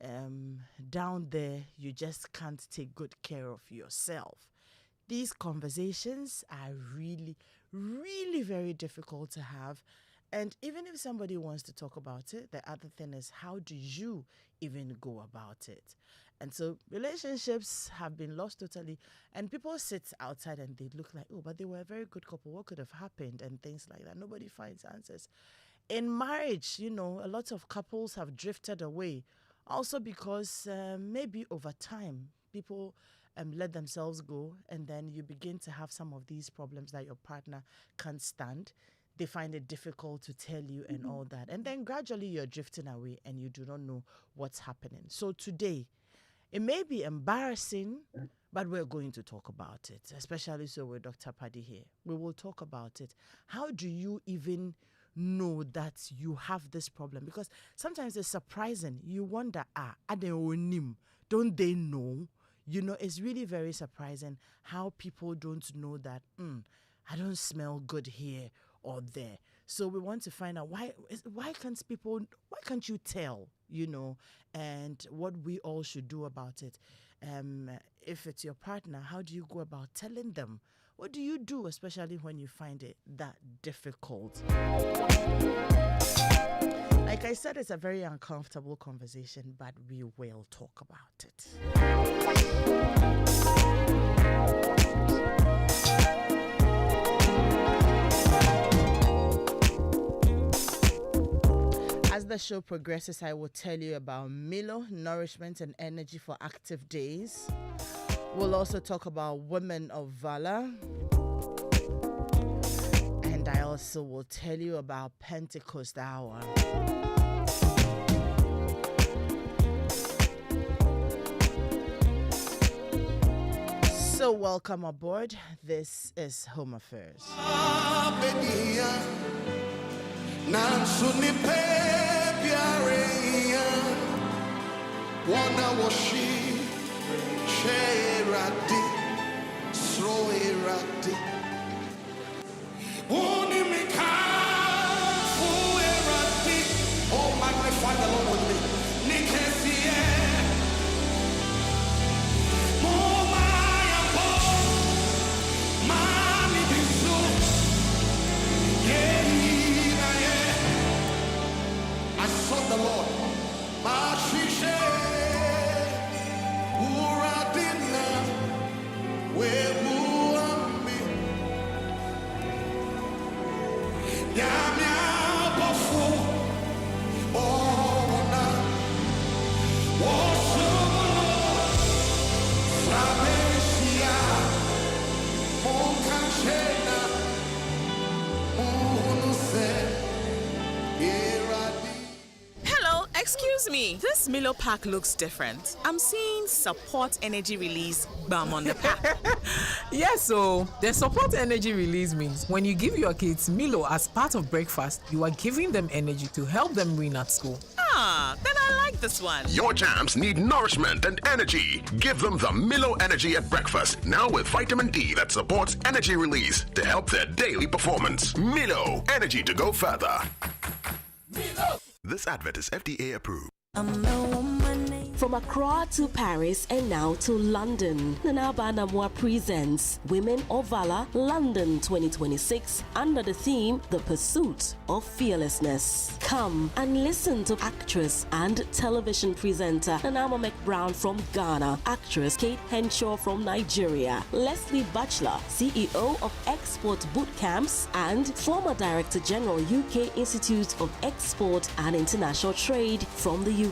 down there, you just can't take good care of yourself. These conversations are really, really very difficult to have. And even if somebody wants to talk about it, the other thing is, how do you even go about it? And so relationships have been lost totally. And people sit outside and they look like, oh, but they were a very good couple. What could have happened? And things like that. Nobody finds answers. In marriage, a lot of couples have drifted away. Also because maybe over time, people let themselves go, and then you begin to have some of these problems that your partner can't stand. They find it difficult to tell you and all that. And then gradually you're drifting away and you do not know what's happening. So today, it may be embarrassing, but we're going to talk about it, especially so with Dr. Paddy here. We will talk about it. How do you even know that you have this problem? Because sometimes it's surprising. You wonder, don't they know? It's really very surprising how people don't know that, I don't smell good here or there. So we want to find out why can't you tell, and what we all should do about it. If it's your partner, how do you go about telling them? What do you do, especially when you find it that difficult? Like I said, it's a very uncomfortable conversation, but we will talk about it. As the show progresses, I will tell you about Milo, nourishment and energy for active days. We'll also talk about women of valor. And I also will tell you about Pentecost Hour. So welcome aboard. This is Home Affairs. Oh, magnify the Lord with me. I sought the Lord. Hello, excuse me. This Milo pack looks different. I'm seeing support energy release balm on the pack. Yes, so the support energy release means when you give your kids Milo as part of breakfast, you are giving them energy to help them win at school. Ah, then I like this one. Your champs need nourishment and energy. Give them the Milo Energy at breakfast, now with vitamin D that supports energy release to help their daily performance. Milo, energy to go further. Milo. This advert is FDA approved. From Accra to Paris and now to London, Nana Banamwa presents Women of Valor London 2026 under the theme The Pursuit of Fearlessness. Come and listen to actress and television presenter Nanama McBrown from Ghana, actress Kate Henshaw from Nigeria, Leslie Batchelor, CEO of Export Boot Camps and former Director General UK Institute of Export and International Trade from the UK.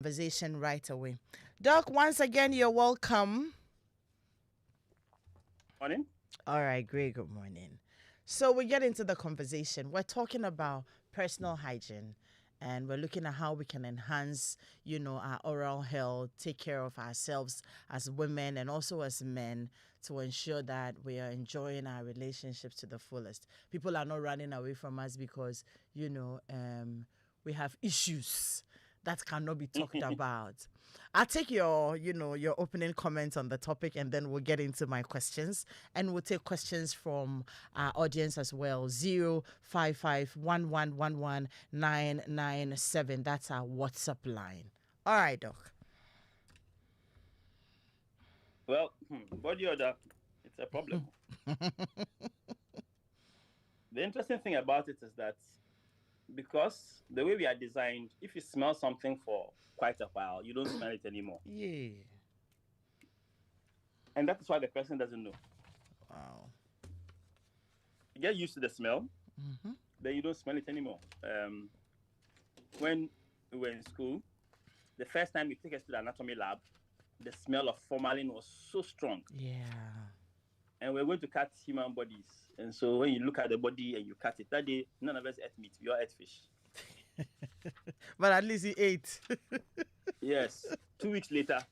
conversation right away. Doc, once again, you're welcome. Morning. All right, great. Good morning. So we get into the conversation. We're talking about personal hygiene, and we're looking at how we can enhance, our oral health, take care of ourselves as women and also as men to ensure that we are enjoying our relationships to the fullest. People are not running away from us because, we have issues that cannot be talked about. I'll take your opening comments on the topic, and then we'll get into my questions. And we'll take questions from our audience as well. 055-1111-997. That's our WhatsApp line. All right, Doc. Well, body odor, it's a problem. The interesting thing about it is that because the way we are designed, if you smell something for quite a while, you don't smell it anymore. Yeah. And that is why the person doesn't know. Wow. You get used to the smell, then you don't smell it anymore. When we were in school, the first time you take us to the anatomy lab, the smell of formalin was so strong. Yeah. And we're going to cut human bodies. And so when you look at the body and you cut it, that day, none of us ate meat. We all ate fish. But at least he ate. Yes. 2 weeks later,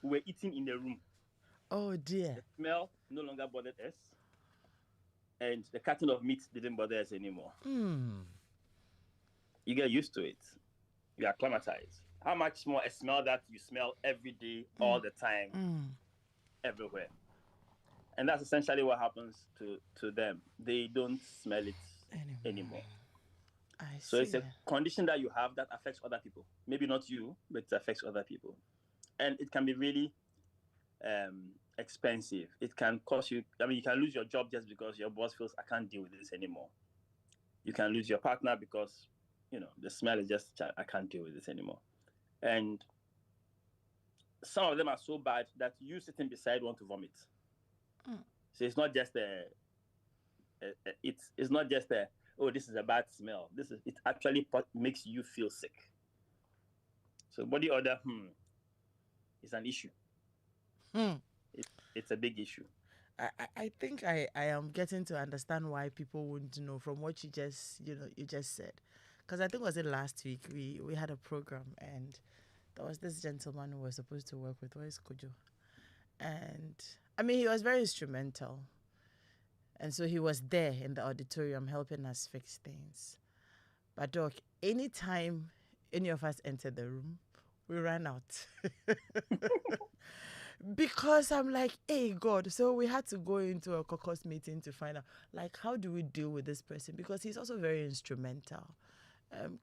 we were eating in the room. Oh, dear. The smell no longer bothered us. And the cutting of meat didn't bother us anymore. You get used to it. You are acclimatized. How much more a smell that you smell every day, all the time, everywhere. And that's essentially what happens to them. They don't smell it anymore. So it's a condition that you have that affects other people. Maybe not you, but it affects other people. And it can be really expensive. It can cost you, you can lose your job just because your boss feels, I can't deal with this anymore. You can lose your partner because, the smell is just, I can't deal with this anymore. And some of them are so bad that you sitting beside want to vomit. So it's not just it's not just oh, this is a bad smell. It actually makes you feel sick. So body odor is an issue. It's a big issue. I think I am getting to understand why people wouldn't know from what you just said. Because I think was it last week we had a program, and there was this gentleman who was supposed to work with, where is Kojo? And he was very instrumental. And so he was there in the auditorium helping us fix things. But Doc, anytime any of us entered the room, we ran out. Because I'm like, hey, God. So we had to go into a caucus meeting to find out, how do we deal with this person? Because he's also very instrumental.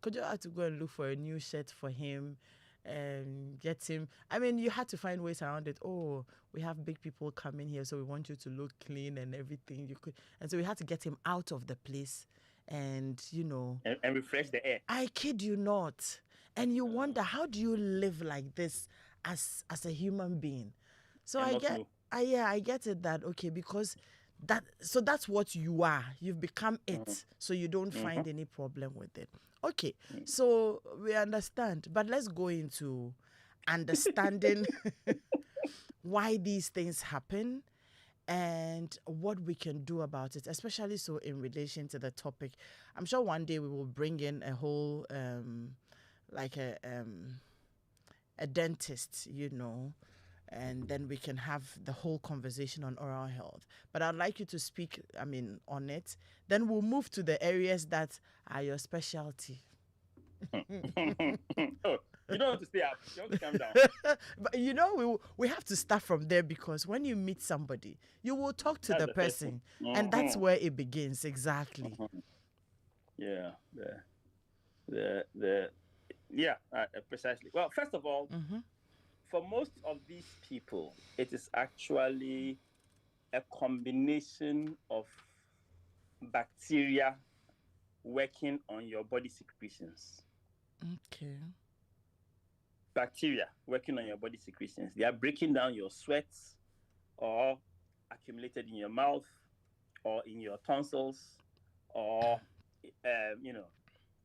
Could you have to go and look for a new shirt for him and get him? You had to find ways around it. Oh, we have big people coming here, so we want you to look clean and everything. And so we had to get him out of the place and refresh the air. I kid you not. And you wonder, how do you live like this as a human being? So I get it that, okay, because that's what you are. You've become it. So you don't find any problem with it. Okay, so we understand. But let's go into understanding why these things happen and what we can do about it, especially so in relation to the topic. I'm sure one day we will bring in a whole, a dentist, and then we can have the whole conversation on oral health. But I'd like you to speak, on it. Then we'll move to the areas that are your specialty. Oh, you don't have to stay up. You have to calm down. But we have to start from there, because when you meet somebody, you will talk to the person, and that's where it begins. Exactly. Yeah. Precisely. Well, first of all, for most of these people, it is actually a combination of bacteria working on your body secretions. Okay. Bacteria working on your body secretions. They are breaking down your sweat, or accumulated in your mouth, or in your tonsils, or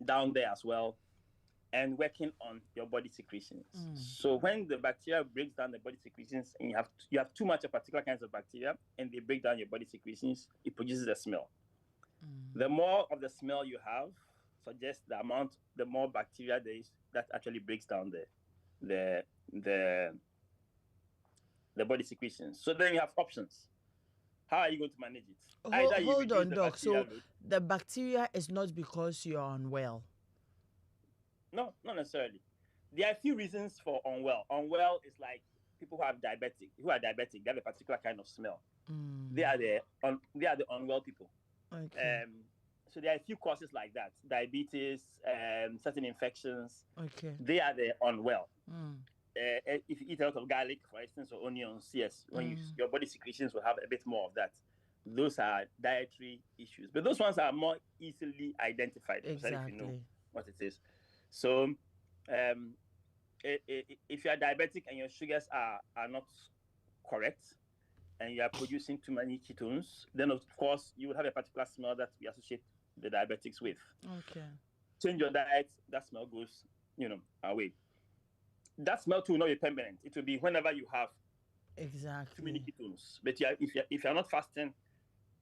down there as well. and working on your body secretions. So when the bacteria breaks down the body secretions, and you have too much of particular kinds of bacteria, and they break down your body secretions, it produces a smell. The more of the smell you have suggests the more bacteria there is that actually breaks down the body secretions. So then you have options. How are you going to manage it? Either you Hold reduce on, the Doc. bacteria So load. the bacteria is not because you're unwell. No, not necessarily. There are a few reasons for unwell. Unwell is like people who are diabetic. They have a particular kind of smell. They are the unwell people. Okay. So there are a few causes like that: diabetes, certain infections. Okay. They are the unwell. If you eat a lot of garlic, for instance, or onions, yes, your body secretions will have a bit more of that. Those are dietary issues, but those ones are more easily identified, especially if you know what it is. So, if you are diabetic and your sugars are not correct, and you are producing too many ketones, then of course you will have a particular smell that we associate the diabetics with. Okay. Change your diet, that smell goes, away. That smell too will not be permanent. It will be whenever you have too many ketones. But if you're not fasting,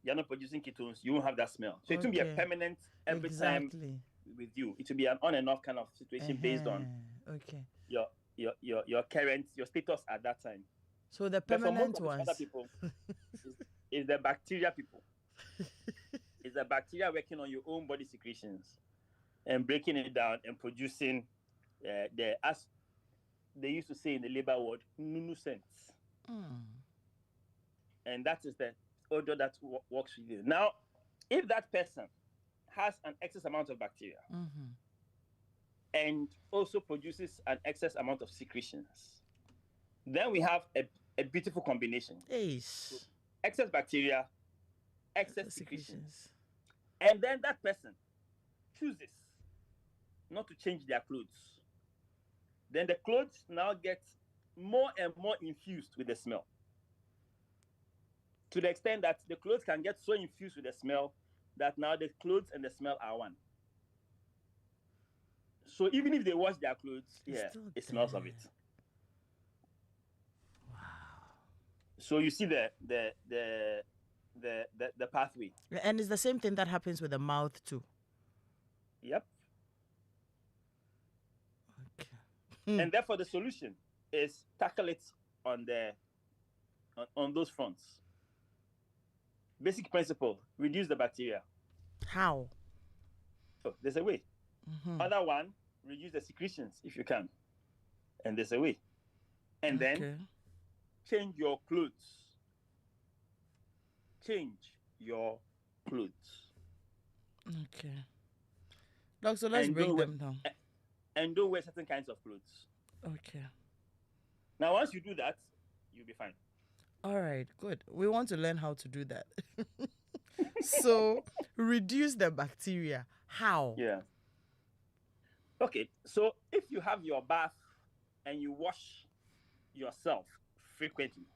you're not producing ketones, you won't have that smell. So it won't be a permanent every time with you. It will be an on and off kind of situation based on your current status at that time. So the permanent ones. Other people is the bacteria people. It's the bacteria working on your own body secretions and breaking it down and producing as they used to say in the labor word, nuisance. And that is the odor that works with you. Now, if that person has an excess amount of bacteria and also produces an excess amount of secretions, then we have a beautiful combination. So excess bacteria, excess secretions. And then that person chooses not to change their clothes. Then the clothes now get more and more infused with the smell. To the extent that the clothes can get so infused with the smell that now the clothes and the smell are one. So even if they wash their clothes, it smells of it. Wow. So you see the pathway. And it's the same thing that happens with the mouth too. Yep. Okay. And therefore the solution is tackle it on those fronts. Basic principle: reduce the bacteria. How? So there's a way. Other one, reduce the secretions if you can. And there's a way. And then change your clothes. Change your clothes. Okay. Doc, so let's break them down. And don't wear certain kinds of clothes. Okay. Now, once you do that, you'll be fine. All right, good. We want to learn how to do that. So, reduce the bacteria. How? Yeah. Okay, so if you have your bath and you wash yourself frequently,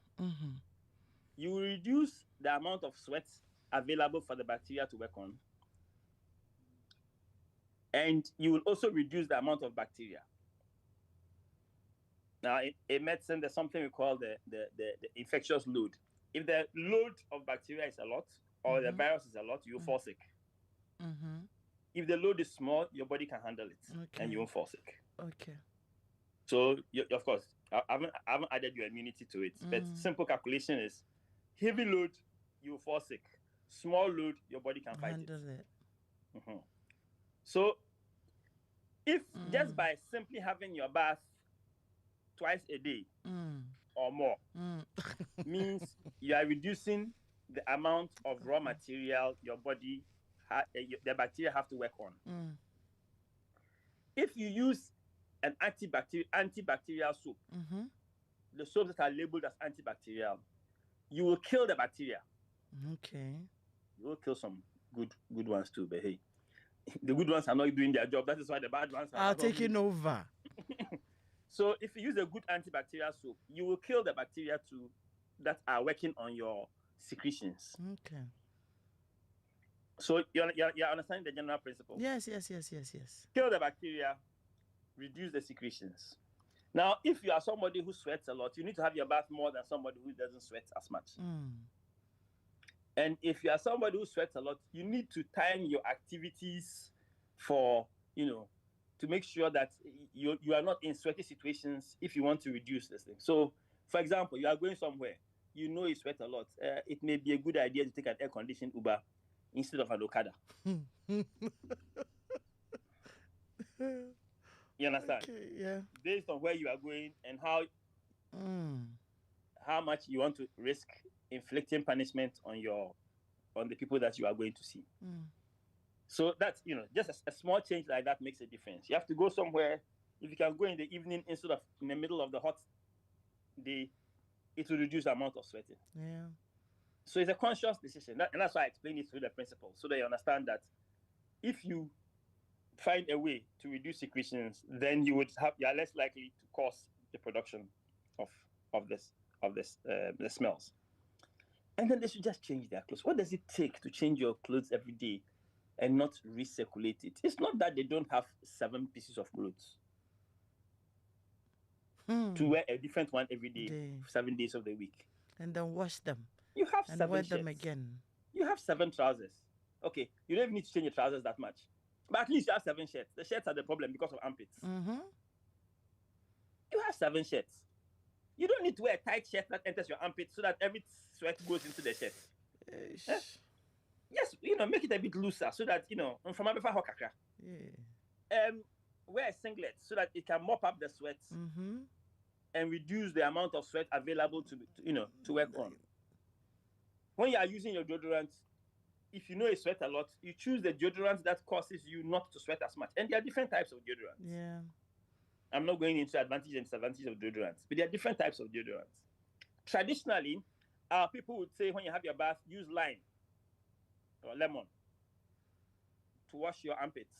you will reduce the amount of sweat available for the bacteria to work on. And you will also reduce the amount of bacteria. Now, in medicine, there's something we call the infectious load. If the load of bacteria is a lot, or the virus is a lot, you'll fall sick. If the load is small, your body can handle it, and you won't fall sick. Okay. So, of course, I haven't added your immunity to it, but simple calculation is heavy load, you will fall sick. Small load, your body can fight it. So, if just by simply having your bath twice a day or more means you are reducing the amount of raw material your body, the bacteria have to work on. If you use an antibacterial soap, the soaps that are labeled as antibacterial, you will kill the bacteria. Okay. You will kill some good ones too, but hey, the good ones are not doing their job. That is why the bad ones are taking over. So if you use a good antibacterial soap, you will kill the bacteria too that are working on your secretions. Okay. So you're understanding the general principle? Yes. Kill the bacteria, reduce the secretions. Now, if you are somebody who sweats a lot, you need to have your bath more than somebody who doesn't sweat as much. And if you are somebody who sweats a lot, you need to time your activities for, to make sure that you are not in sweaty situations if you want to reduce this thing. So, for example, you are going somewhere, you sweat a lot. It may be a good idea to take an air-conditioned Uber instead of an Okada. You understand? Okay, yeah. Based on where you are going and how much you want to risk inflicting punishment on the people that you are going to see. So that's, just a small change like that makes a difference. You have to go somewhere. If you can go in the evening instead of in the middle of the hot day, it will reduce the amount of sweating. Yeah. So it's a conscious decision. And that's why I explained it through the principle, so that you understand that if you find a way to reduce secretions, then you are less likely to cause the production of the smells. And then they should just change their clothes. What does it take to change your clothes every day and not recirculate it? It's not that they don't have 7 pieces of clothes to wear a different one every day, 7 days of the week. And then wash them. You have and 7 wear shirts. them again. You have 7 trousers. Okay, you don't even need to change your trousers that much. But at least you have 7 shirts. The shirts are the problem because of armpits. You have 7 shirts. You don't need to wear a tight shirt that enters your armpit so that every sweat goes into the shirt. Yes, make it a bit looser so that, from a before hokaka. Wear a singlet so that it can mop up the sweat and reduce the amount of sweat available to work on. When you are using your deodorant, if you sweat a lot, you choose the deodorant that causes you not to sweat as much. And there are different types of deodorants. Yeah. I'm not going into advantage and disadvantage of deodorants, but there are different types of deodorants. Traditionally, people would say when you have your bath, use lime or lemon to wash your armpits.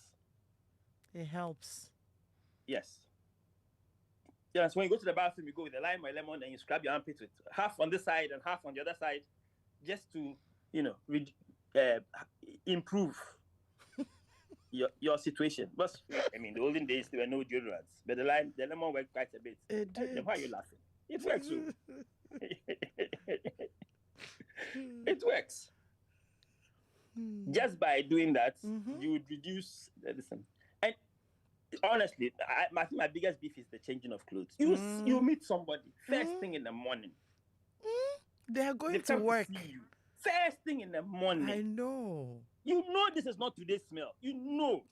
It helps. Yes. Yes, when you go to the bathroom, you go with the lime or lemon and you scrub your armpits with half on this side and half on the other side, just to, improve your situation. But the olden days there were no deodorants, but the lemon worked quite a bit. It did. Why are you laughing? It works. It works. Just by doing that, you would reduce this. And honestly, I think my biggest beef is the changing of clothes. You meet somebody first thing in the morning. They are going to work. To see you. First thing in the morning. I know. You know this is not today's smell. You know.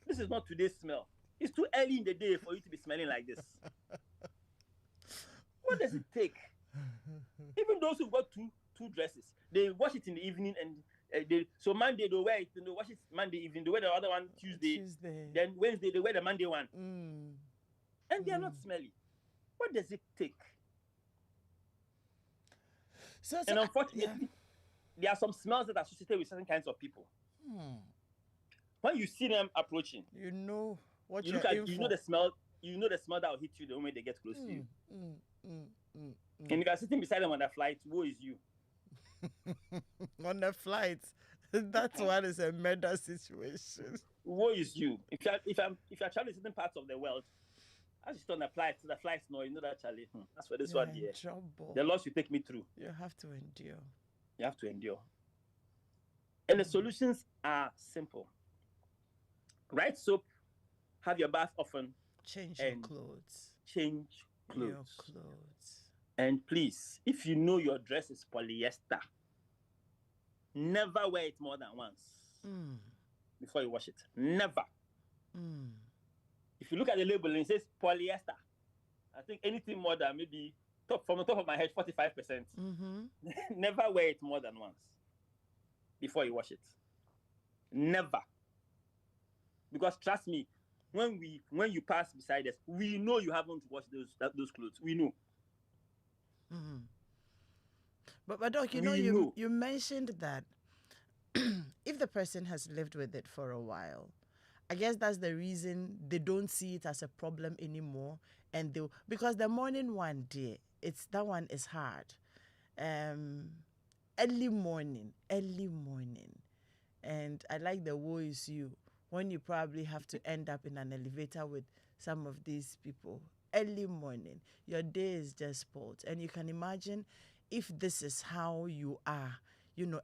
This is not today's smell. It's too early in the day for you to be smelling like this. What does it take? Even those who got two dresses, they wash it in the evening and so Monday they wear it, and they wash it Monday evening, they wear the other one Tuesday. Then Wednesday they wear the Monday one. And they are not smelly. What does it take? And unfortunately, there are some smells that are associated with certain kinds of people. When you see them approaching, you know what you look at. You know the smell. You know the smell that will hit you the moment they get close to you. And if you are sitting beside them on the flight, woe is you. On the flight, that one is a murder situation. Woe is you. If you're traveling certain parts of the world, as you sit on the flight, no, you know that, Charlie. That's for this one here. The loss you take me through. You have to endure. You have to endure. And the solutions are simple. Right soap, have your bath often. Change your clothes. Change clothes. Your clothes. And please, if you know your dress is polyester, never wear it more than once before you wash it. Never. If you look at the label and it says polyester, I think anything more than maybe from the top of my head, 45%. Never wear it more than once before you wash it. Never. Because trust me, when you pass beside us, we know you haven't washed those clothes. We know. But Doc, you mentioned that if the person has lived with it for a while, I guess that's the reason they don't see it as a problem anymore. And because the morning one day, that one is hard. Early morning. And I like the woe is you when you probably have to end up in an elevator with some of these people early morning. Your day is just spoiled. And you can imagine if this is how you are,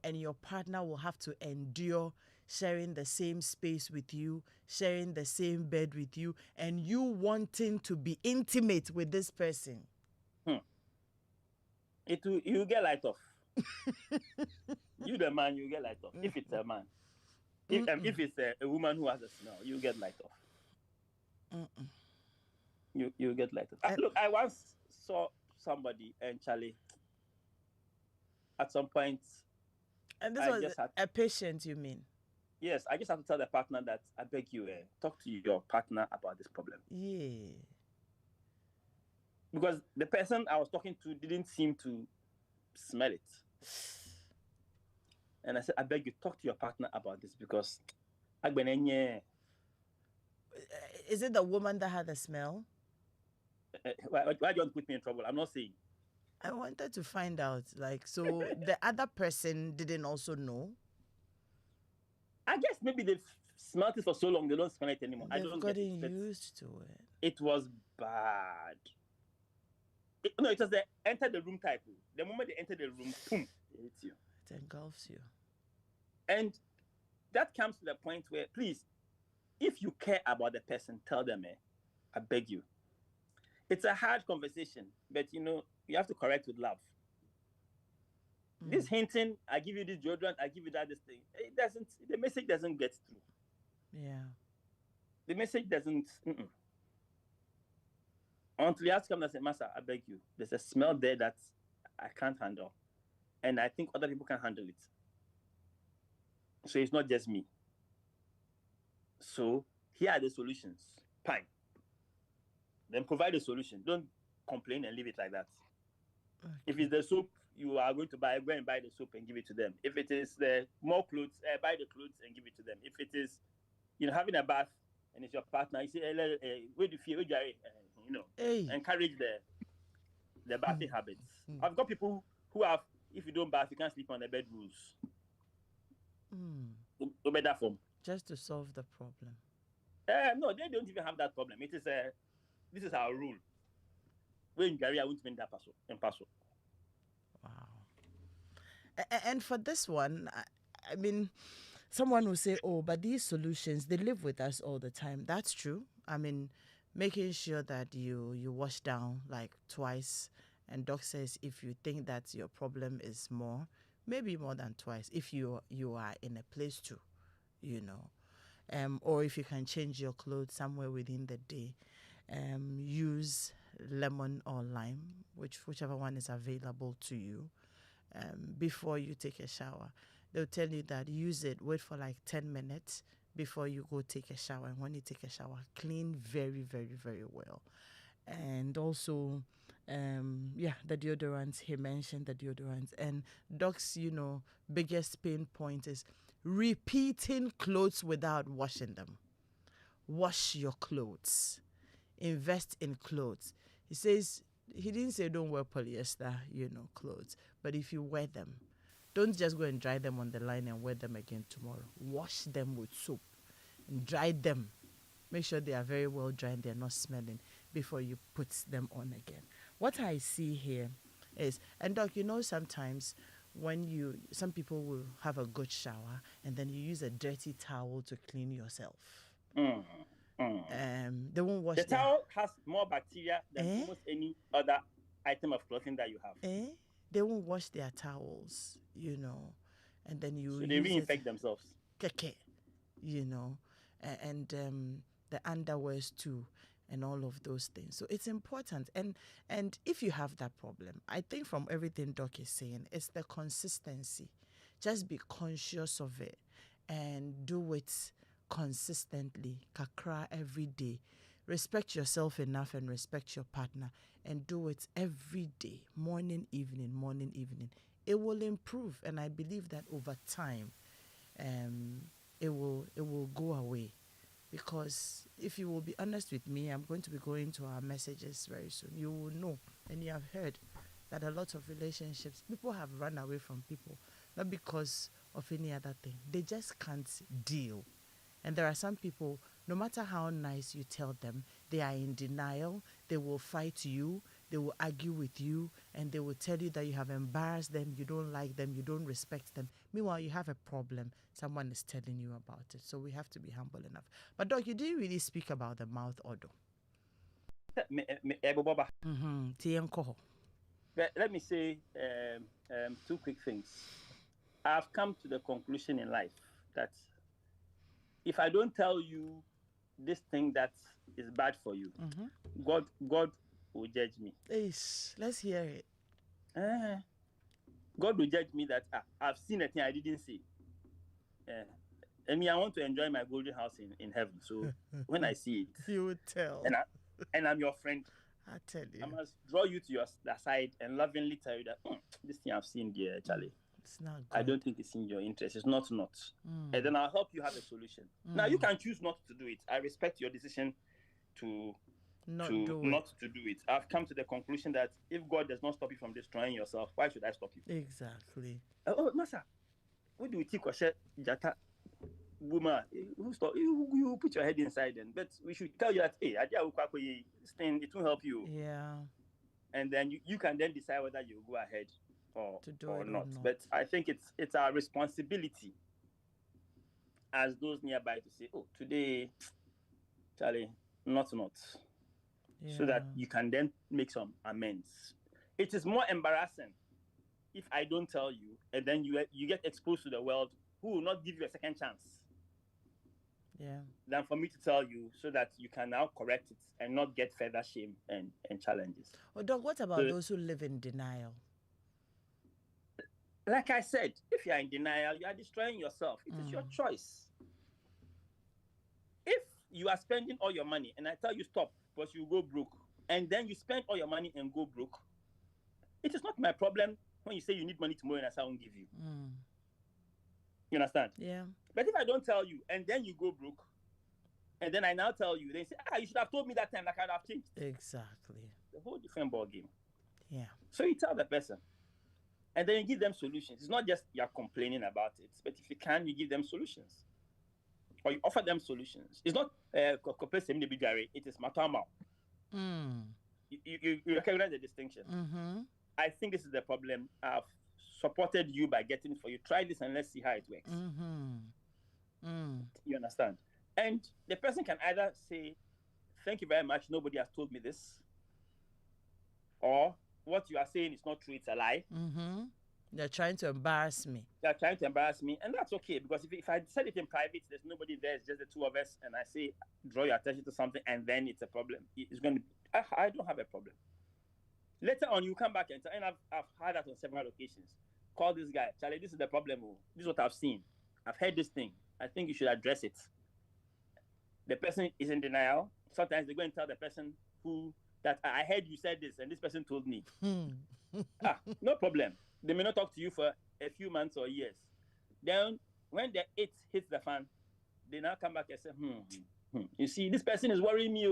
and your partner will have to endure sharing the same space with you, sharing the same bed with you, and you wanting to be intimate with this person. You get light off. You the man, you get light off. If it's a man. If it's a woman who has a smell, you get light off. You get light off. Look, I once saw somebody and Charlie at some point. And this was a patient, you mean? Yes, I just have to tell the partner that I beg you, talk to your partner about this problem. Yeah. Because the person I was talking to didn't seem to smell it. And I said, I beg you, talk to your partner about this because is it the woman that had the smell? Why do you want to put me in trouble? I'm not saying. I wanted to find out, so the other person didn't also know? I guess maybe they've smelled it for so long, they don't smell it anymore. They've I don't gotten get it. used to it. It was bad. It was the enter the room type. The moment they enter the room, boom, it hits you. It engulfs you. And that comes to the point where, please, if you care about the person, tell them, I beg you. It's a hard conversation, but you have to correct with love. This hinting, I give you this deodorant, I give you this thing. The message doesn't get through. Yeah. The message doesn't. Until you have to come and say, Master, I beg you, there's a smell there that I can't handle. And I think other people can handle it. So it's not just me. So here are the solutions. Fine. Then provide a solution. Don't complain and leave it like that. Okay. If it's the soap you are going to buy, go and buy the soap and give it to them. If it is the more clothes, buy the clothes and give it to them. If it is, having a bath and it's your partner, you say, where do you feel? Encourage the bathing habits. I've got people who have, if you don't bath, you can't sleep on the bed rules. Better form. Just to solve the problem. No, they don't even have that problem. It is this is our rule. When Gary, I won't mean that paso. Wow. And for this one, I mean, someone will say, "Oh, but these solutions, they live with us all the time." That's true. I mean, making sure that you wash down like twice. And doc says if you think that your problem is maybe more than twice, if you are in a place to, or if you can change your clothes somewhere within the day, use lemon or lime, whichever one is available to you, before you take a shower. They'll tell you that use it, wait for like 10 minutes before you go take a shower. And when you take a shower, clean very, very, very well. And also, the deodorants, he mentioned the deodorants. And doc's, biggest pain point is repeating clothes without washing them. Wash your clothes. Invest in clothes. He says, he didn't say don't wear polyester, clothes. But if you wear them, don't just go and dry them on the line and wear them again tomorrow. Wash them with soap and dry them. Make sure they are very well dry and they're not smelling before you put them on again. What I see here is, and doc, sometimes when some people will have a good shower and then you use a dirty towel to clean yourself. They won't wash the towel has more bacteria than almost any other item of clothing that you have. They won't wash their towels, and then you. So they reinfect themselves. And the underwears too, and all of those things. So it's important. And if you have that problem, I think from everything Doc is saying, it's the consistency. Just be conscious of it and do it consistently, kakra every day. Respect yourself enough and respect your partner and do it every day, morning, evening. It will improve, and I believe that over time, it will go away. Because if you will be honest with me, I'm going to be going to our messages very soon. You will know, and you have heard that a lot of relationships, people have run away from people, not because of any other thing. They just can't deal. And there are some people, no matter how nice you tell them, they are in denial. They will fight you. They will argue with you. And they will tell you that you have embarrassed them. You don't like them. You don't respect them. Meanwhile, you have a problem. Someone is telling you about it. So we have to be humble enough. But Doc, you didn't really speak about the mouth odor. Let me say two quick things. I've come to the conclusion in life that if I don't tell you this thing that is bad for you, God will judge me. Let's hear it. God will judge me that I've seen a thing I didn't see. I mean, I want to enjoy my golden house in heaven. So when I see it, you would tell. And I'm your friend. I tell you. I must draw you to your side and lovingly tell you that this thing I've seen, dear Charlie. It's not good. I don't think it's in your interest. It's not. And then I'll help you have a solution. Now, you can choose not to do it. I respect your decision to not to do it. I've come to the conclusion that if God does not stop you from destroying yourself, why should I stop you? Exactly. Oh, Masa, what do we think? Jata, woman, you put your head inside then. But we should tell you that, hey, this thing, it will help you. Yeah. And then you can then decide whether you go ahead or not. Or not. But I think it's our responsibility as those nearby to say, oh, today, Charlie, not. Yeah. So that you can then make some amends. It is more embarrassing if I don't tell you and then you get exposed to the world who will not give you a second chance. Yeah. Than for me to tell you so that you can now correct it and not get further shame and challenges. Well, Doc, what about those who live in denial? Like I said, if you are in denial, you are destroying yourself. It is your choice. If you are spending all your money and I tell you stop, but you go broke, and then you spend all your money and go broke, it is not my problem when you say you need money tomorrow and I say I won't give you. You understand? Yeah. But if I don't tell you and then you go broke, and then I now tell you, they say, you should have told me that time, like I'd have changed. Exactly. The whole different ball game. Yeah. So you tell the person. And then you give them solutions. It's not just you're complaining about it, but if you can, you give them solutions. Or you offer them solutions. It's not it is matama. You recognize the distinction. I think this is the problem. I've supported you by getting it for you. Try this and let's see how it works. You understand? And the person can either say, thank you very much, nobody has told me this. Or what you are saying is not true, it's a lie. They're trying to embarrass me. They're trying to embarrass me, and that's okay, because if I said it in private, there's nobody there, it's just the two of us, and I say, draw your attention to something, and then it's a problem. It's going to be, I don't have a problem. Later on, you come back and I've had that on several occasions. Call this guy, Charlie, this is the problem. This is what I've seen. I've heard this thing. I think you should address it. The person is in denial. Sometimes they go and tell the person that I heard you said this and this person told me. No problem. They may not talk to you for a few months or years. Then when the it hits the fan, they now come back and say, you see, this person is worrying me.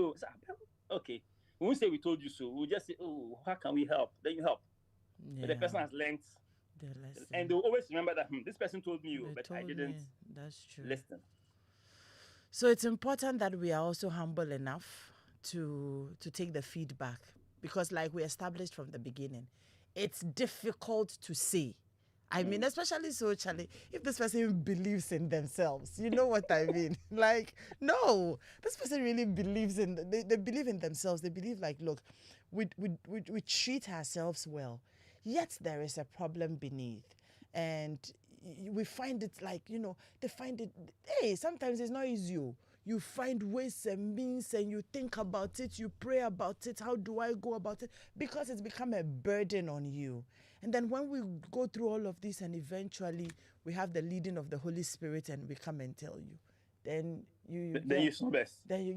Okay. We won't say we told you so. We'll just say, oh, how can we help? Then you help. Yeah. But the person has learned. And they'll always remember that this person told me, but I didn't. That's true. Listen. So it's important that we are also humble enough to take the feedback, because like we established from the beginning, it's difficult to say. I mean, especially so, Charlie, if this person believes in themselves, you know what I mean? Like, no, this person really believes they believe in themselves. They believe like, look, we treat ourselves well, yet there is a problem beneath. And we find it like, they find it, hey, sometimes it's not easy. You find ways and means and you think about it, you pray about it. How do I go about it? Because it's become a burden on you. And then when we go through all of this and eventually we have the leading of the Holy Spirit and we come and tell you, then you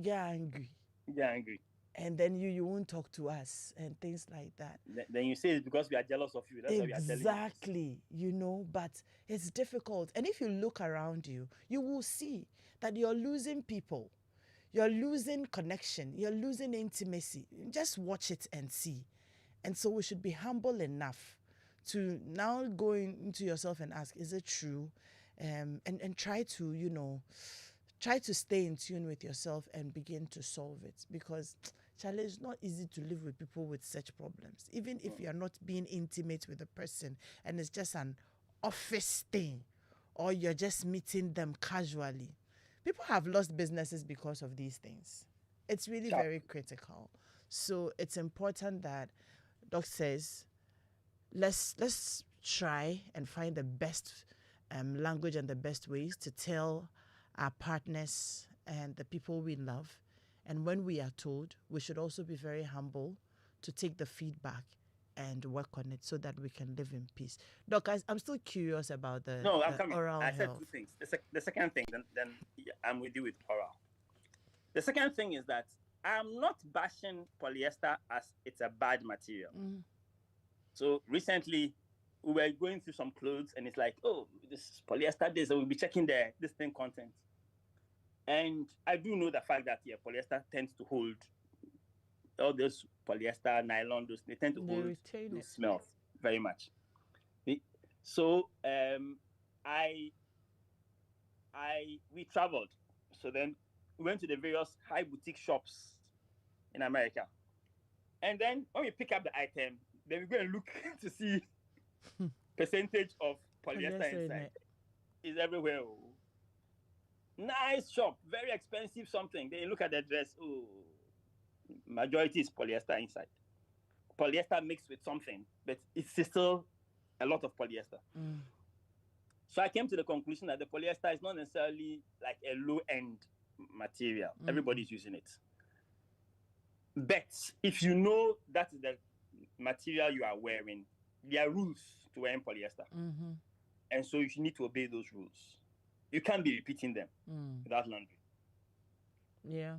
get angry. Get angry. And then you won't talk to us and things like that. Then you say it's because we are jealous of you. That's why we are telling you. Exactly, but it's difficult. And if you look around you, you will see that you're losing people. You're losing connection. You're losing intimacy. Just watch it and see. And so we should be humble enough to now go into yourself and ask, is it true? And try to, try to stay in tune with yourself and begin to solve it, because Charlie, it's not easy to live with people with such problems. Even if you're not being intimate with a person and it's just an office thing, or you're just meeting them casually. People have lost businesses because of these things. It's really very critical. So it's important that Doc says, let's try and find the best language and the best ways to tell our partners and the people we love. And when we are told, we should also be very humble to take the feedback and work on it so that we can live in peace. Doc, I'm still curious about the oral I said health. two things. The second thing, then I'm with you with oral. The second thing is that I'm not bashing polyester as it's a bad material. So recently, we were going through some clothes and it's like, oh, this is polyester this, so we'll be checking this thing content. And I do know the fact that polyester tends to hold all those polyester, nylon, they tend to hold those smells very much. So we traveled. So then we went to the various high boutique shops in America. And then when we pick up the item, then we go and look to see percentage of polyester inside. It's everywhere. Nice shop, very expensive something. Then you look at the dress, majority is polyester inside. Polyester mixed with something, but it's still a lot of polyester. So I came to the conclusion that the polyester is not necessarily like a low-end material. Everybody's using it. But if you know that is the material you are wearing, there are rules to wearing polyester. And so you need to obey those rules. You can't be repeating them without laundry. Yeah.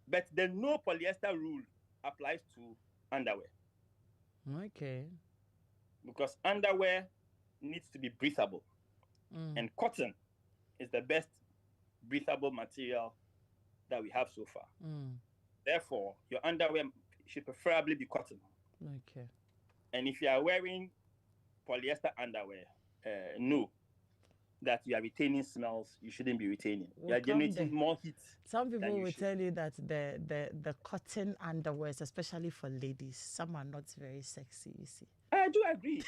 But the no polyester rule applies to underwear. Okay. Because underwear needs to be breathable. And cotton is the best breathable material that we have so far. Therefore, your underwear should preferably be cotton. Okay. And if you are wearing polyester underwear, no, that you are retaining smells you shouldn't be retaining. You are generating more heat. Some people will tell you that the cotton underwears, especially for ladies, some are not very sexy, you see. I do agree.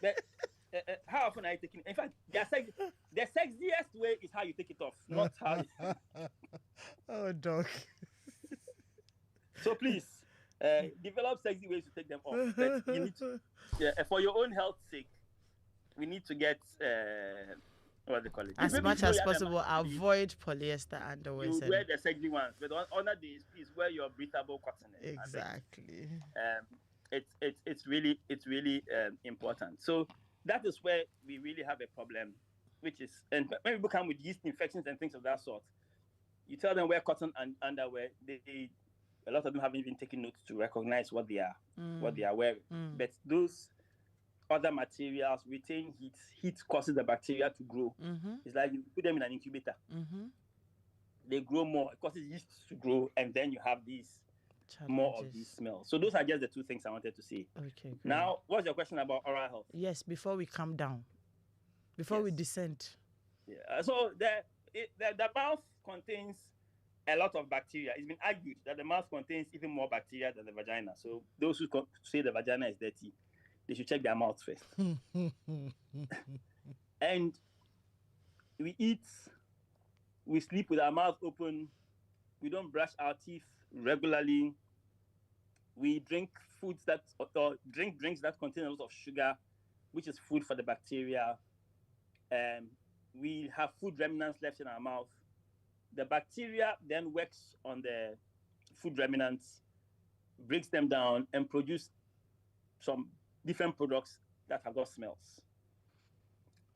But how often are you taking? In fact, the sexiest way is how you take it off, not how you... Oh, Doc. So please, develop sexy ways to take them off. But you need to, for your own health's sake, we need to get what they call it. As much as possible, avoid polyester underwear. You wear the sexy ones, but on other days, please wear your breathable cotton. Exactly. It's really important. So that is where we really have a problem, which is, and when people come with yeast infections and things of that sort, you tell them wear cotton and underwear. A lot of them haven't even taken notes to recognize what they are wearing. But those other materials retain heat. Heat causes the bacteria to grow. It's like you put them in an incubator. They grow more. It causes yeast to grow, and then you have these more of these smells. So those are just the two things I wanted to say. Okay. Great. Now, what's your question about oral health? Yes, before we come down, before we descend. Yeah. So the mouth contains a lot of bacteria. It's been argued that the mouth contains even more bacteria than the vagina. So those who say the vagina is dirty, they should check their mouth first. And we eat, we sleep with our mouth open. We don't brush our teeth regularly. We drink foods or drink drinks that contain a lot of sugar, which is food for the bacteria. We have food remnants left in our mouth. The bacteria then works on the food remnants, breaks them down, and produce some different products that have got smells.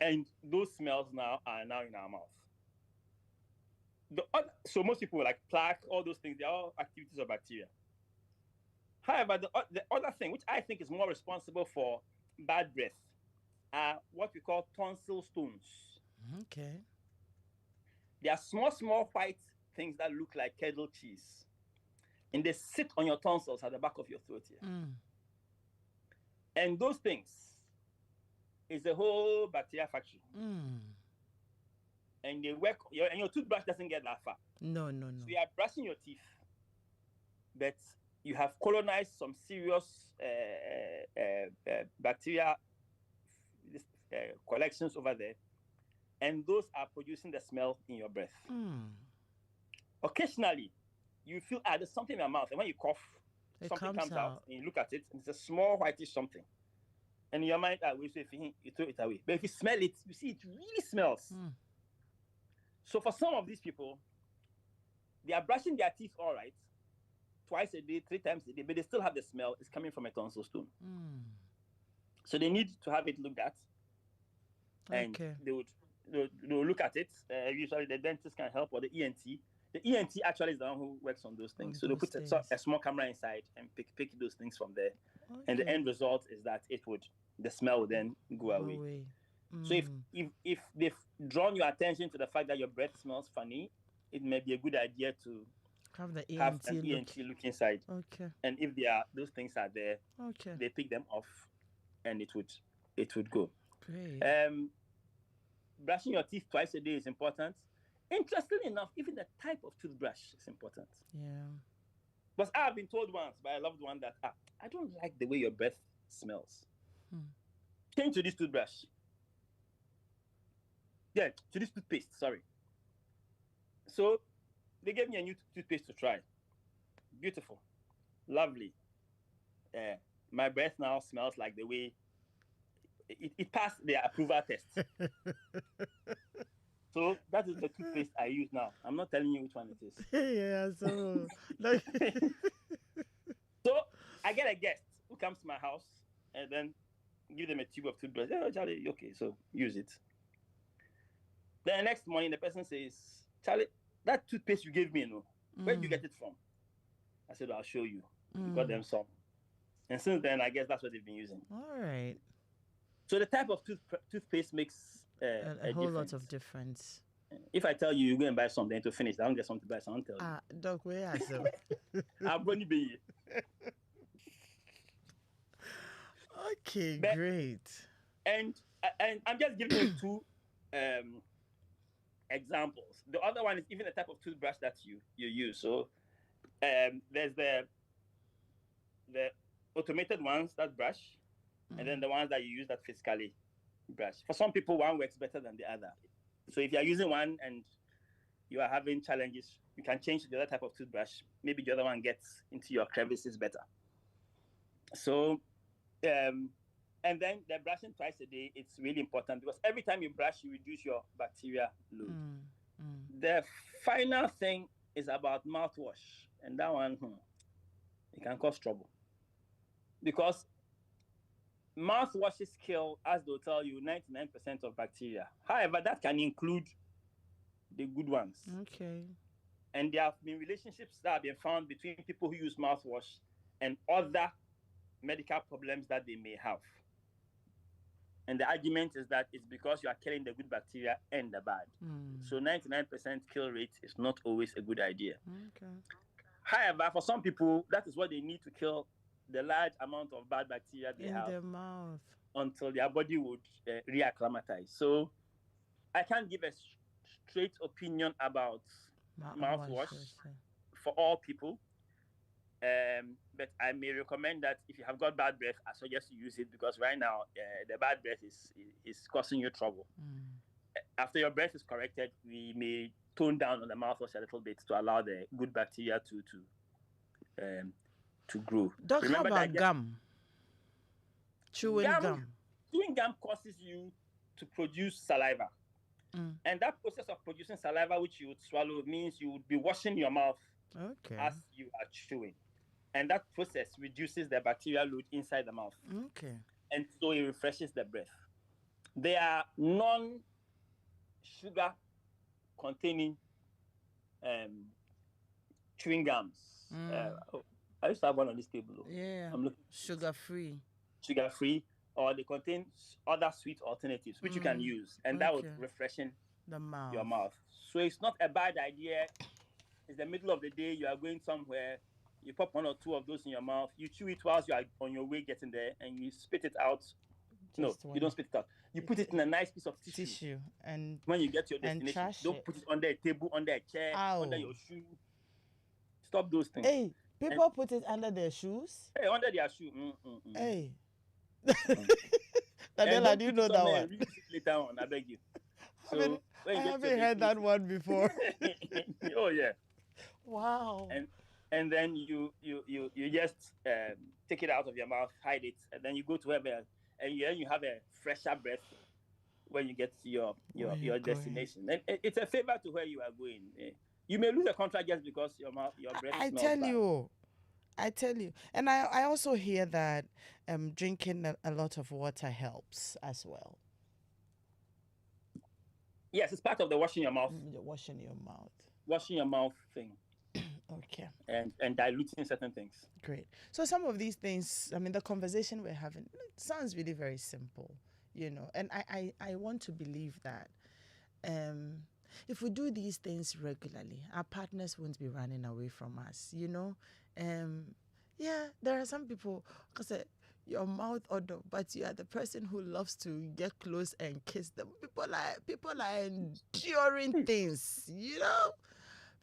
And those smells now are in our mouth. So most people, like plaque, all those things, they're all activities of bacteria. However, the other thing, which I think is more responsible for bad breath, are what we call tonsil stones. Okay. They are small white things that look like kettle cheese. And they sit on your tonsils at the back of your throat here. And those things is a whole bacteria factory. and they work, and your toothbrush doesn't get that far. No. So you are brushing your teeth, but you have colonized some serious bacteria collections over there, and those are producing the smell in your breath. Occasionally, you feel there's something in your mouth, and when you cough, something comes out, and you look at it, and it's a small whitish something. And in your mind, you throw it away. But if you smell it, you see it really smells. So for some of these people, they are brushing their teeth all right, twice a day, 3 times a day, but they still have the smell. It's coming from a tonsil stone. So they need to have it looked at. And they will look at it. Usually the dentist can help, or the ENT. The ENT actually is the one who works on those things. So they'll put a small camera inside and pick those things from there. And the end result is that the smell will then go away. So if they've drawn your attention to the fact that your breath smells funny, it may be a good idea to have an ENT look inside. And if those things are there, they pick them off, and it would go. Great. Brushing your teeth twice a day is important. Interestingly enough, even the type of toothbrush is important. Yeah. But I have been told once by a loved one that I don't like the way your breath smells. Change to this toothbrush. Yeah, to this toothpaste, sorry. So they gave me a new toothpaste to try. Beautiful. Lovely. My breath now smells like the way it passed their approval test. So that is the toothpaste I use now. I'm not telling you which one it is. Yeah, so so I get a guest who comes to my house and then give them a tube of toothbrush. Oh, Charlie, okay, so use it. Then the next morning the person says, Charlie, that toothpaste you gave me, where did you get it from? I said, I'll show you. Got them some. And since then, I guess that's what they've been using. All right. So the type of toothpaste makes a whole lot of difference. If I tell you, you go and buy something to finish, I don't get something to buy, so I don't tell you. Doc, where are you? I'll bring you. Okay, great. And I'm just giving you 2 examples. The other one is even the type of toothbrush that you use. So there's the automated ones that brush, and then the ones that you use that physically brush. For some people, one works better than the other. So if you're using one and you are having challenges, you can change to the other type of toothbrush. Maybe the other one gets into your crevices better. So, and then the brushing twice a day, it's really important because every time you brush, you reduce your bacteria load. The final thing is about mouthwash, and that one, it can cause trouble. Because mouthwashes kill, as they'll tell you, 99% of bacteria. However, that can include the good ones. Okay. And there have been relationships that have been found between people who use mouthwash and other medical problems that they may have. And the argument is that it's because you are killing the good bacteria and the bad. So 99% kill rate is not always a good idea. Okay. However, for some people, that is what they need to kill the large amount of bad bacteria they have in their mouth until their body would reacclimatize. So I can't give a straight opinion about mouthwash for all people. But I may recommend that if you have got bad breath, I suggest you use it because right now the bad breath is causing you trouble. After your breath is corrected, we may tone down on the mouthwash a little bit to allow the good bacteria to grow. Doc, how about gum? Chewing gum. Chewing gum causes you to produce saliva. And that process of producing saliva, which you would swallow, means you would be washing your mouth as you are chewing. And that process reduces the bacterial load inside the mouth. Okay. And so it refreshes the breath. There are non-sugar containing chewing gums. I used to have one on this table. Yeah. Sugar-free. Sugar-free, or they contain other sweet alternatives which you can use, and that would refreshen your mouth. So it's not a bad idea. It's the middle of the day, you are going somewhere, you pop 1 or 2 of those in your mouth, you chew it whilst you are on your way getting there, and you spit it out No, Just you one. don't spit it out. You put it in a nice piece of tissue. And When you get to your and destination, trash don't it. put it under a table, under a chair, under your shoe. Stop those things. Hey, people put it under their shoes. Hey, under their shoe. Hey. And Daniela, do you know that one? Read it later on, I beg you. So I haven't heard that one before. Oh yeah. Wow. And then you just take it out of your mouth, hide it, and then you go to wherever, and you have a fresher breath when you get to your destination. And it's a favor to where you are going. You may lose a contract just because your breath smells bad. I tell you. And I also hear that drinking a lot of water helps as well. Yes, it's part of the washing your mouth. Washing your mouth. Washing your mouth thing. Okay. And diluting certain things. Great. So some of these things, I mean, the conversation we're having sounds really very simple, and I want to believe that if we do these things regularly, our partners won't be running away from us, Yeah, there are some people, because your mouth odor, but you are the person who loves to get close and kiss them. People are enduring things,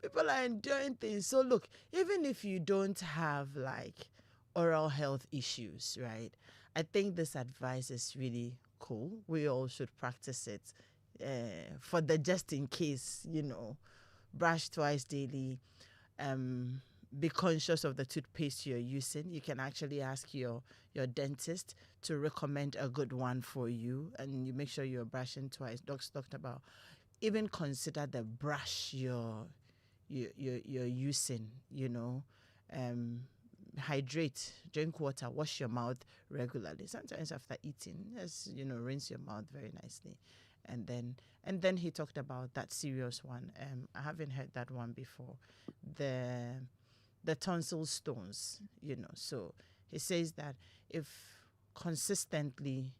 People are enduring things. So look, even if you don't have like oral health issues, right? I think this advice is really cool. We all should practice it for the just in case, brush twice daily. Be conscious of the toothpaste you're using. You can actually ask your dentist to recommend a good one for you, and you make sure you're brushing twice. Docs talked about even consider the brush you're using, hydrate, drink water, wash your mouth regularly. Sometimes after eating, just, rinse your mouth very nicely. And then he talked about that serious one. I haven't heard that one before. The tonsil stones, So he says that if consistently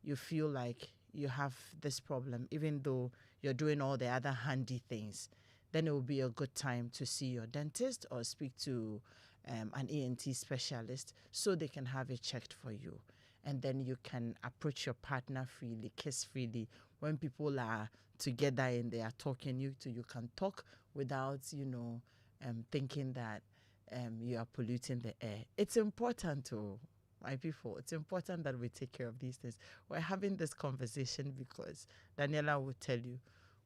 you feel like you have this problem, even though you're doing all the other handy things, then it will be a good time to see your dentist or speak to an ENT specialist so they can have it checked for you. And then you can approach your partner freely, kiss freely. When people are together and they are talking, you can talk without, thinking that you are polluting the air. It's important to, my people, it's important that we take care of these things. We're having this conversation because Daniela will tell you,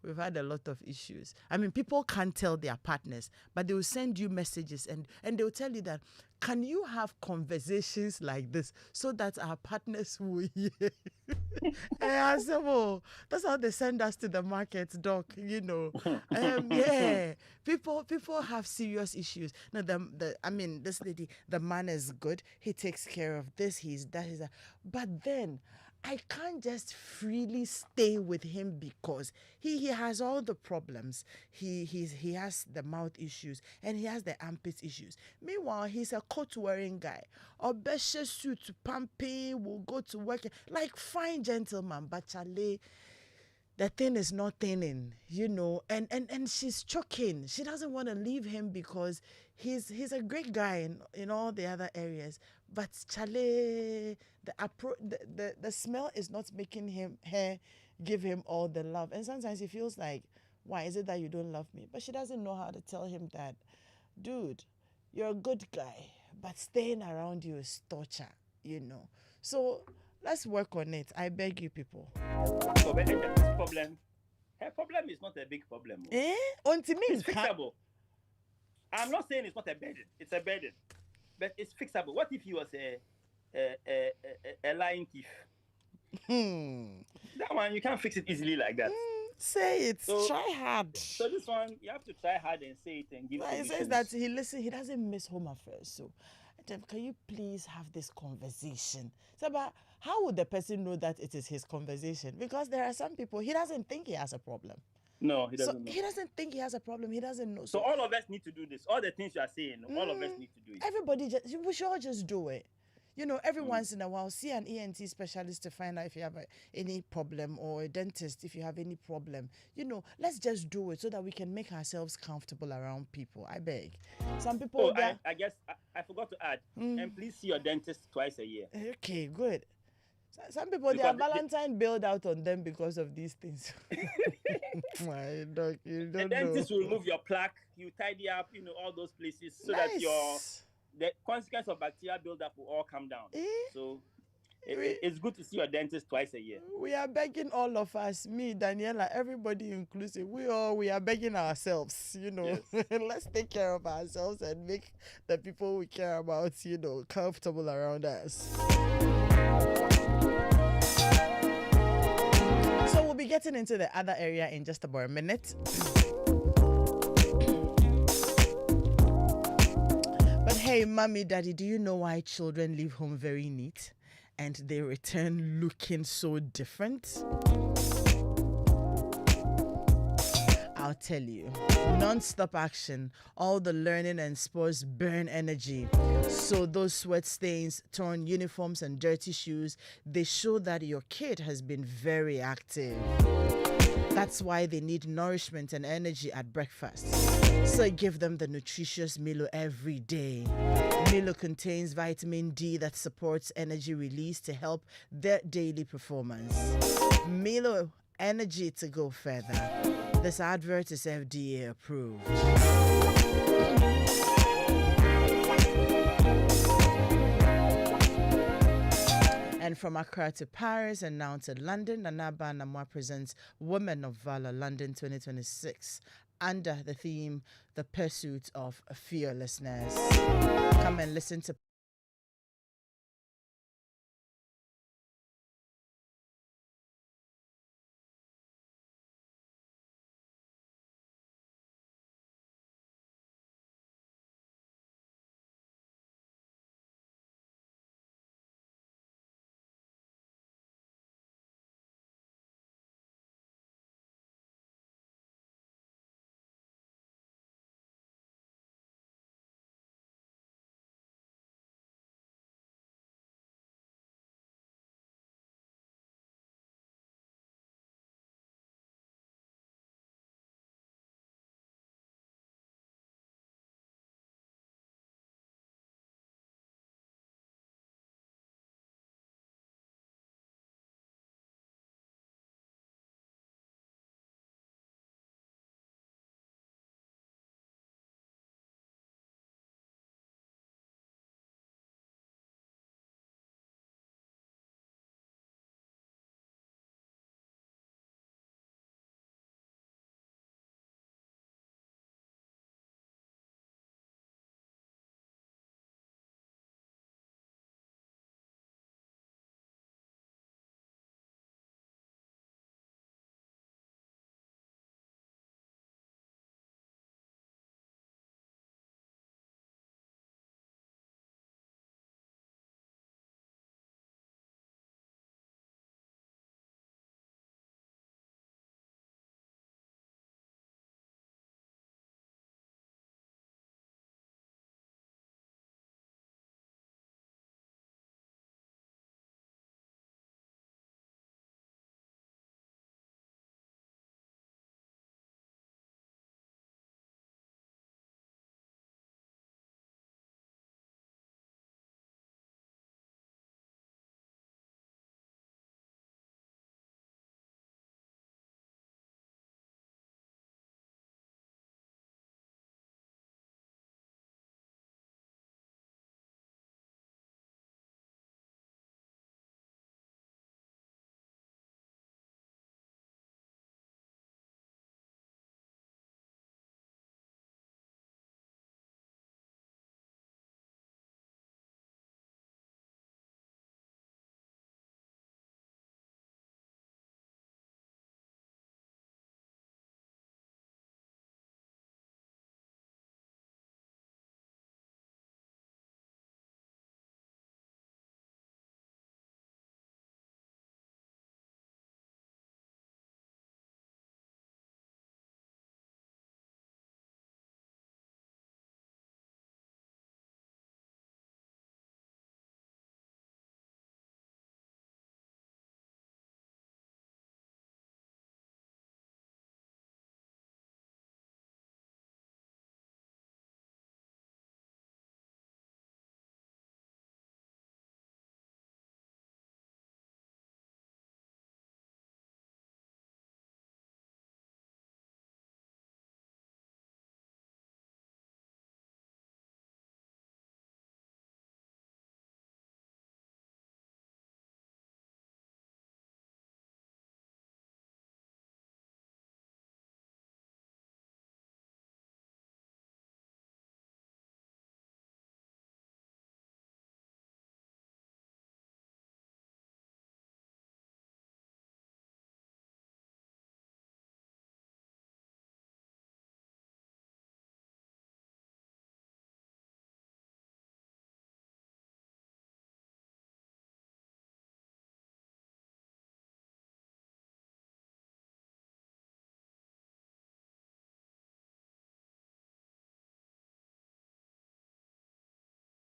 we've had a lot of issues. I mean, people can't tell their partners, but they will send you messages and they will tell you that, can you have conversations like this so that our partners will hear? I said, well, that's how they send us to the market, Doc, Yeah, people have serious issues. Now, this lady, the man is good. He takes care of this, he's that. But then, I can't just freely stay with him because he has all the problems. He has the mouth issues and he has the armpit issues. Meanwhile, he's a coat-wearing guy. Obeshe suit, pumping, will go to work like fine gentleman, but Charlie, the thing is not thinning, and she's choking. She doesn't want to leave him because he's a great guy in all the other areas. But Charlie, the smell is not making her give him all the love. And sometimes he feels like, why is it that you don't love me? But she doesn't know how to tell him that, dude, you're a good guy, but staying around you is torture, So let's work on it. I beg you, people. So her problem is not a big problem. It's fixable. I'm not saying it's not a burden. It's a burden, but it's fixable. What if he was a lying thief? That one, you can't fix it easily like that. Say it. So, try hard. So this one, you have to try hard and say it and give solutions. He says that he doesn't miss home affairs. So, can you please have this conversation? So, but how would the person know that it is his conversation? Because there are some people, he doesn't think he has a problem. No, he doesn't know. He doesn't think he has a problem. He doesn't know. So all of us need to do this. All the things you are saying, all of us need to do it. Everybody, we should all just do it. Every once in a while, see an ENT specialist to find out if you have any problem, or a dentist if you have any problem. Let's just do it so that we can make ourselves comfortable around people. I beg. Some people... I guess I forgot to add, and please see your dentist twice a year. Okay, good. Some people, their Because Valentine bailed out on them because of these things. My dog, you the don't know. dentist will remove your plaque, you tidy up, all those places so that the consequence of bacteria buildup will all come down. So it's good to see your dentist twice a year. We are begging all of us, me, Daniela, everybody inclusive. We are begging ourselves, Yes. Let's take care of ourselves and make the people we care about, comfortable around us. So we'll be getting into the other area in just about a minute. But hey, mommy, daddy, do you know why children leave home very neat and they return looking so different? I'll tell you. Non-stop action, all the learning and sports burn energy. So those sweat stains, torn uniforms and dirty shoes, they show that your kid has been very active. That's why they need nourishment and energy at breakfast. So give them the nutritious Milo every day. Milo contains vitamin D that supports energy release to help their daily performance. Milo energy to go further. This advert is FDA approved. And from Accra to Paris and now to London, Nanaba Namwa presents Women of Valor London 2026 under the theme, The Pursuit of Fearlessness. Come and listen to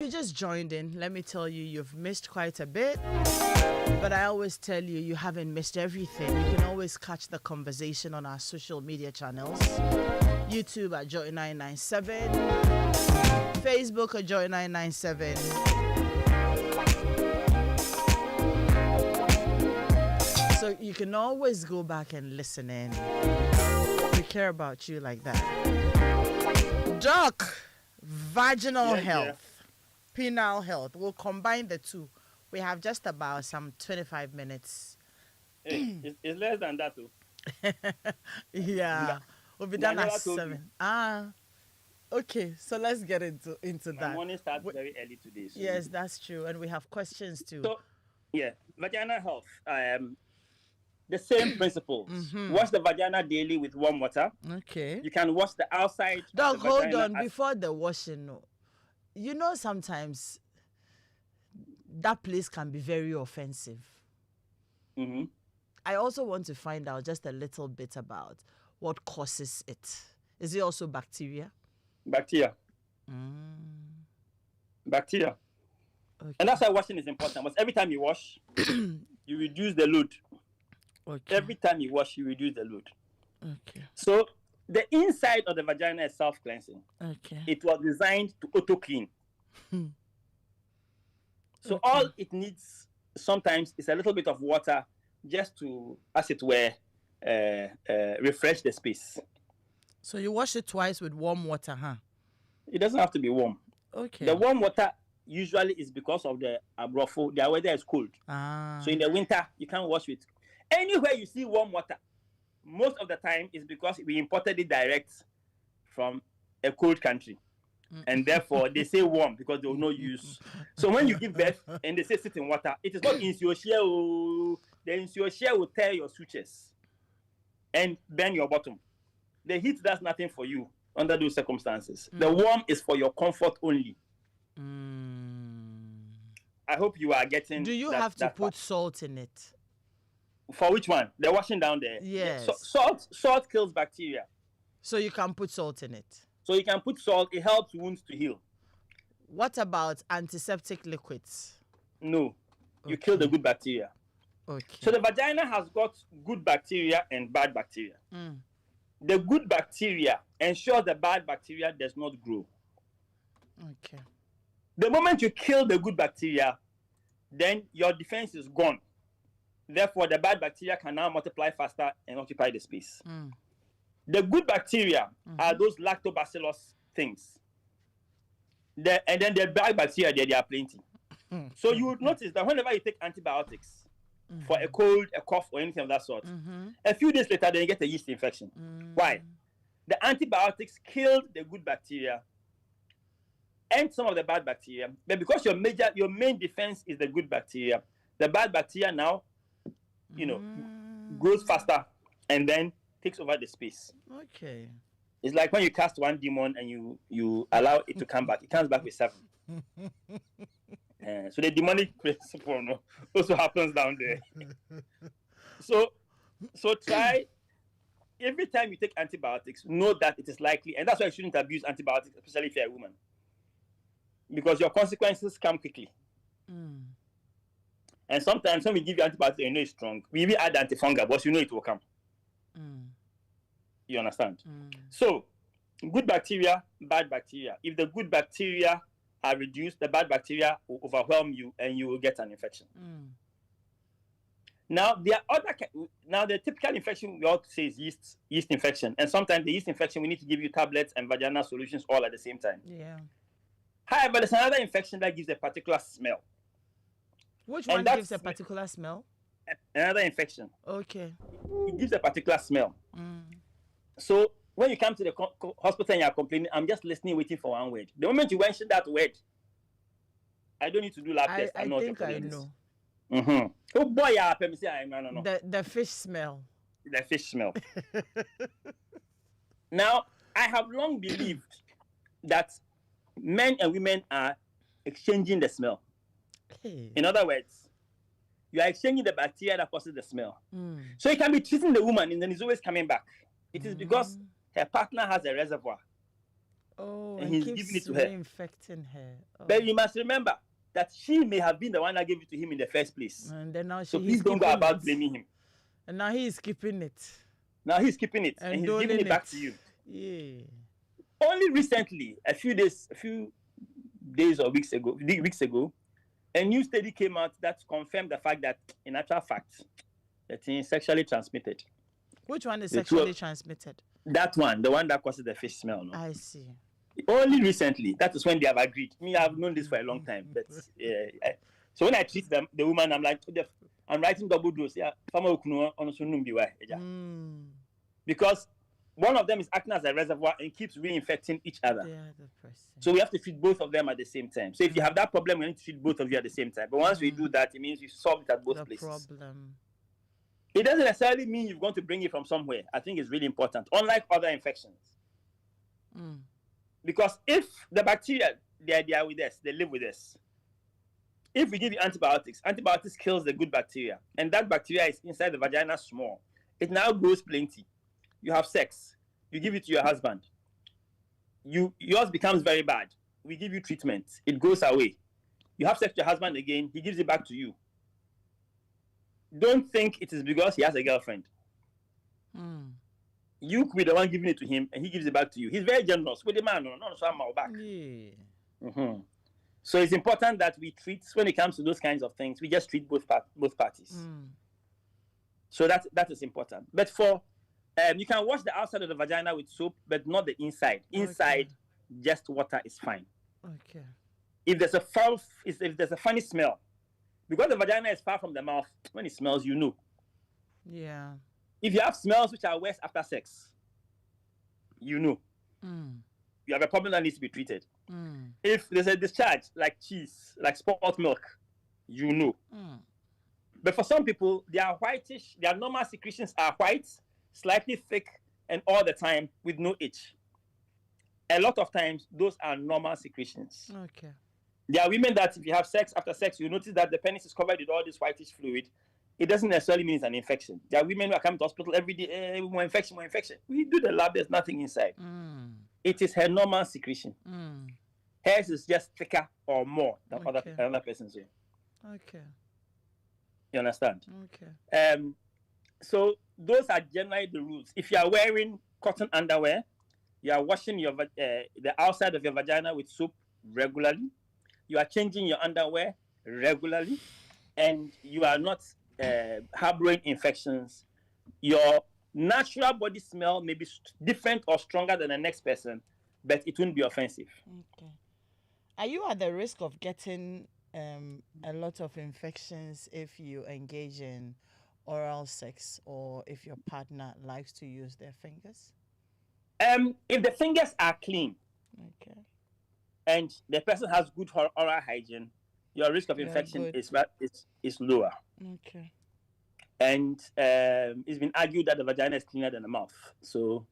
you just joined in, let me tell you, you've missed quite a bit. But I always tell you, you haven't missed everything. You can always catch the conversation on our social media channels. YouTube at Joy997. Facebook at Joy997. So you can always go back and listen in. We care about you like that. Doc, vaginal health, penile health. We'll combine the two. We have just about some 25 minutes. It's less than that, too. Yeah. We'll be done at 7. Okay. So let's get into that. My morning starts very early today. So. Yes, that's true. And we have questions too. So, vaginal health. The same principles. Wash the vagina daily with warm water. Okay. You can wash the outside. Doc, hold on. Before the washing, you know, sometimes that place can be very offensive. I also want to find out just a little bit about what causes it. Is it also bacteria? Bacteria. Bacteria. Okay. And that's why washing is important. Because every time you wash, you reduce the load. Okay. Every time you wash, you reduce the load. Okay. So the inside of the vagina is self-cleansing. Okay. It was designed to auto-clean. So all it needs sometimes is a little bit of water just to, as it were, refresh the space. So you wash it twice with warm water, huh? It doesn't have to be warm. Okay. The warm water usually is because of the abrofo. The weather is cold. So in the winter, you can't wash with. Anywhere you see warm water, most of the time is because we imported it direct from a cold country. And therefore, they say warm because they will not use. So when you give birth and they say sit in water, it is not insuoshare. The insuoshare will tear your sutures and burn your bottom. The heat does nothing for you under those circumstances. The warm is for your comfort only. I hope you are getting. Do you have to put salt in it? For which one? The washing down there. Yes. Salt kills bacteria. So you can put salt in it. So you can put salt. It helps wounds to heal. What about antiseptic liquids? No. You kill the good bacteria. Okay. So the vagina has got good bacteria and bad bacteria. The good bacteria ensures the bad bacteria does not grow. Okay. The moment you kill the good bacteria, then your defense is gone. Therefore, the bad bacteria can now multiply faster and occupy the space. The good bacteria are those lactobacillus things. And then the bad bacteria, they are plenty. So you would notice that whenever you take antibiotics for a cold, a cough, or anything of that sort, a few days later, then you get a yeast infection. Why? The antibiotics killed the good bacteria and some of the bad bacteria. But because your main defense is the good bacteria, the bad bacteria now, grows faster and then takes over the space. Okay. It's like when you cast one demon and you allow it to come back. It comes back with 7. So the demonic principle also happens down there. So try, every time you take antibiotics, know that it is likely, and that's why you shouldn't abuse antibiotics, especially if you're a woman. Because your consequences come quickly. And sometimes when we give you antibiotics, you know it's strong. We even add antifungal, but you know it will come. You understand? So, good bacteria, bad bacteria. If the good bacteria are reduced, the bad bacteria will overwhelm you and you will get an infection. Now, the typical infection we all say is yeast infection. And sometimes the yeast infection, we need to give you tablets and vaginal solutions all at the same time. Yeah. However, there's another infection that gives a particular smell. Which one gives a particular smell? Another infection. Okay. It gives a particular smell. So when you come to the hospital and you're complaining, I'm just listening, waiting for one word. The moment you mention that word, I don't need to do lab test. I think I know. Oh boy, no. The fish smell. The fish smell. Now, I have long believed that men and women are exchanging the smell. Hey. In other words, you are exchanging the bacteria that causes the smell. So you can be treating the woman and then it's always coming back. It is because her partner has a reservoir Oh, and and he's keeps giving it to her. reinfecting her. Oh. But you must remember that she may have been the one that gave it to him in the first place. And then now So he's please don't go keeping about it. blaming him. And now he's keeping it. Now he's keeping it and he's giving doling it back to you. Yeah. Only recently, a few days or weeks ago, a new study came out that confirmed the fact that, in actual fact, the thing is sexually transmitted. Which one is sexually transmitted? That one, the one that causes the fish smell. No? I see. Only recently, that is when they have agreed. Me, I've known this for a long time. But so when I treat them, the woman, I'm like, I'm writing double dose. Yeah, because one of them is acting as a reservoir and keeps reinfecting each other. The other person. So we have to treat both of them at the same time. So if you have that problem, we need to treat both of you at the same time. But once we do that, it means we solve it at both places. Problem. It doesn't necessarily mean you're going to bring it from somewhere. I think it's really important, unlike other infections. Because if the bacteria, they are with us, they live with us. If we give you antibiotics kills the good bacteria. And that bacteria is inside the vagina small. It now grows plenty. You have sex. You give it to your husband. Yours becomes very bad. We give you treatment. It goes away. You have sex with your husband again. He gives it back to you. Don't think it is because he has a girlfriend. You could be the one giving it to him, and he gives it back to you. He's very generous with the man. Not so back. Yeah. So it's important that we treat, when it comes to those kinds of things, we just treat both parties. So that is important. But for you can wash the outside of the vagina with soap, but not the inside. Inside, just water is fine. Okay. If there's a funny smell, because the vagina is far from the mouth, when it smells, you know. Yeah. If you have smells which are worse after sex, you know. You have a problem that needs to be treated. If there's a discharge, like cheese, like spoiled milk, you know. But for some people, they are whitish, their normal secretions are white, slightly thick, and all the time with no itch. A lot of times, those are normal secretions. Okay. There are women that if you have sex, after sex, you notice that the penis is covered with all this whitish fluid. It doesn't necessarily mean it's an infection. There are women who are coming to hospital every day, more infection. We do the lab, there's nothing inside. It is her normal secretion. Hers is just thicker or more than other person's. Okay. You understand? Okay. So those are generally the rules. If you are wearing cotton underwear, you are washing the outside of your vagina with soap regularly. You are changing your underwear regularly, and you are not harboring infections. Your natural body smell may be different or stronger than the next person, but it won't be offensive. Okay. Are you at the risk of getting a lot of infections if you engage in oral sex or if your partner likes to use their fingers? If the fingers are clean, okay, and the person has good oral hygiene, your risk of infection is lower. Okay. And it's been argued that the vagina is cleaner than the mouth. So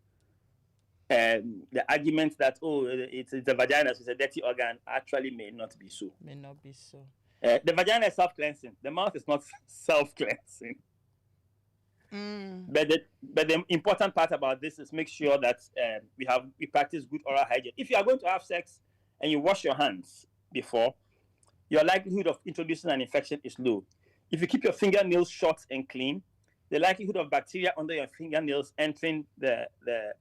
the argument that, it's the vagina, so it's a dirty organ, actually may not be so. May not be so. The vagina is self-cleansing. The mouth is not self-cleansing. But the important part about this is make sure that we practice good oral hygiene. If you are going to have sex and you wash your hands before, your likelihood of introducing an infection is low. If you keep your fingernails short and clean, the likelihood of bacteria under your fingernails entering the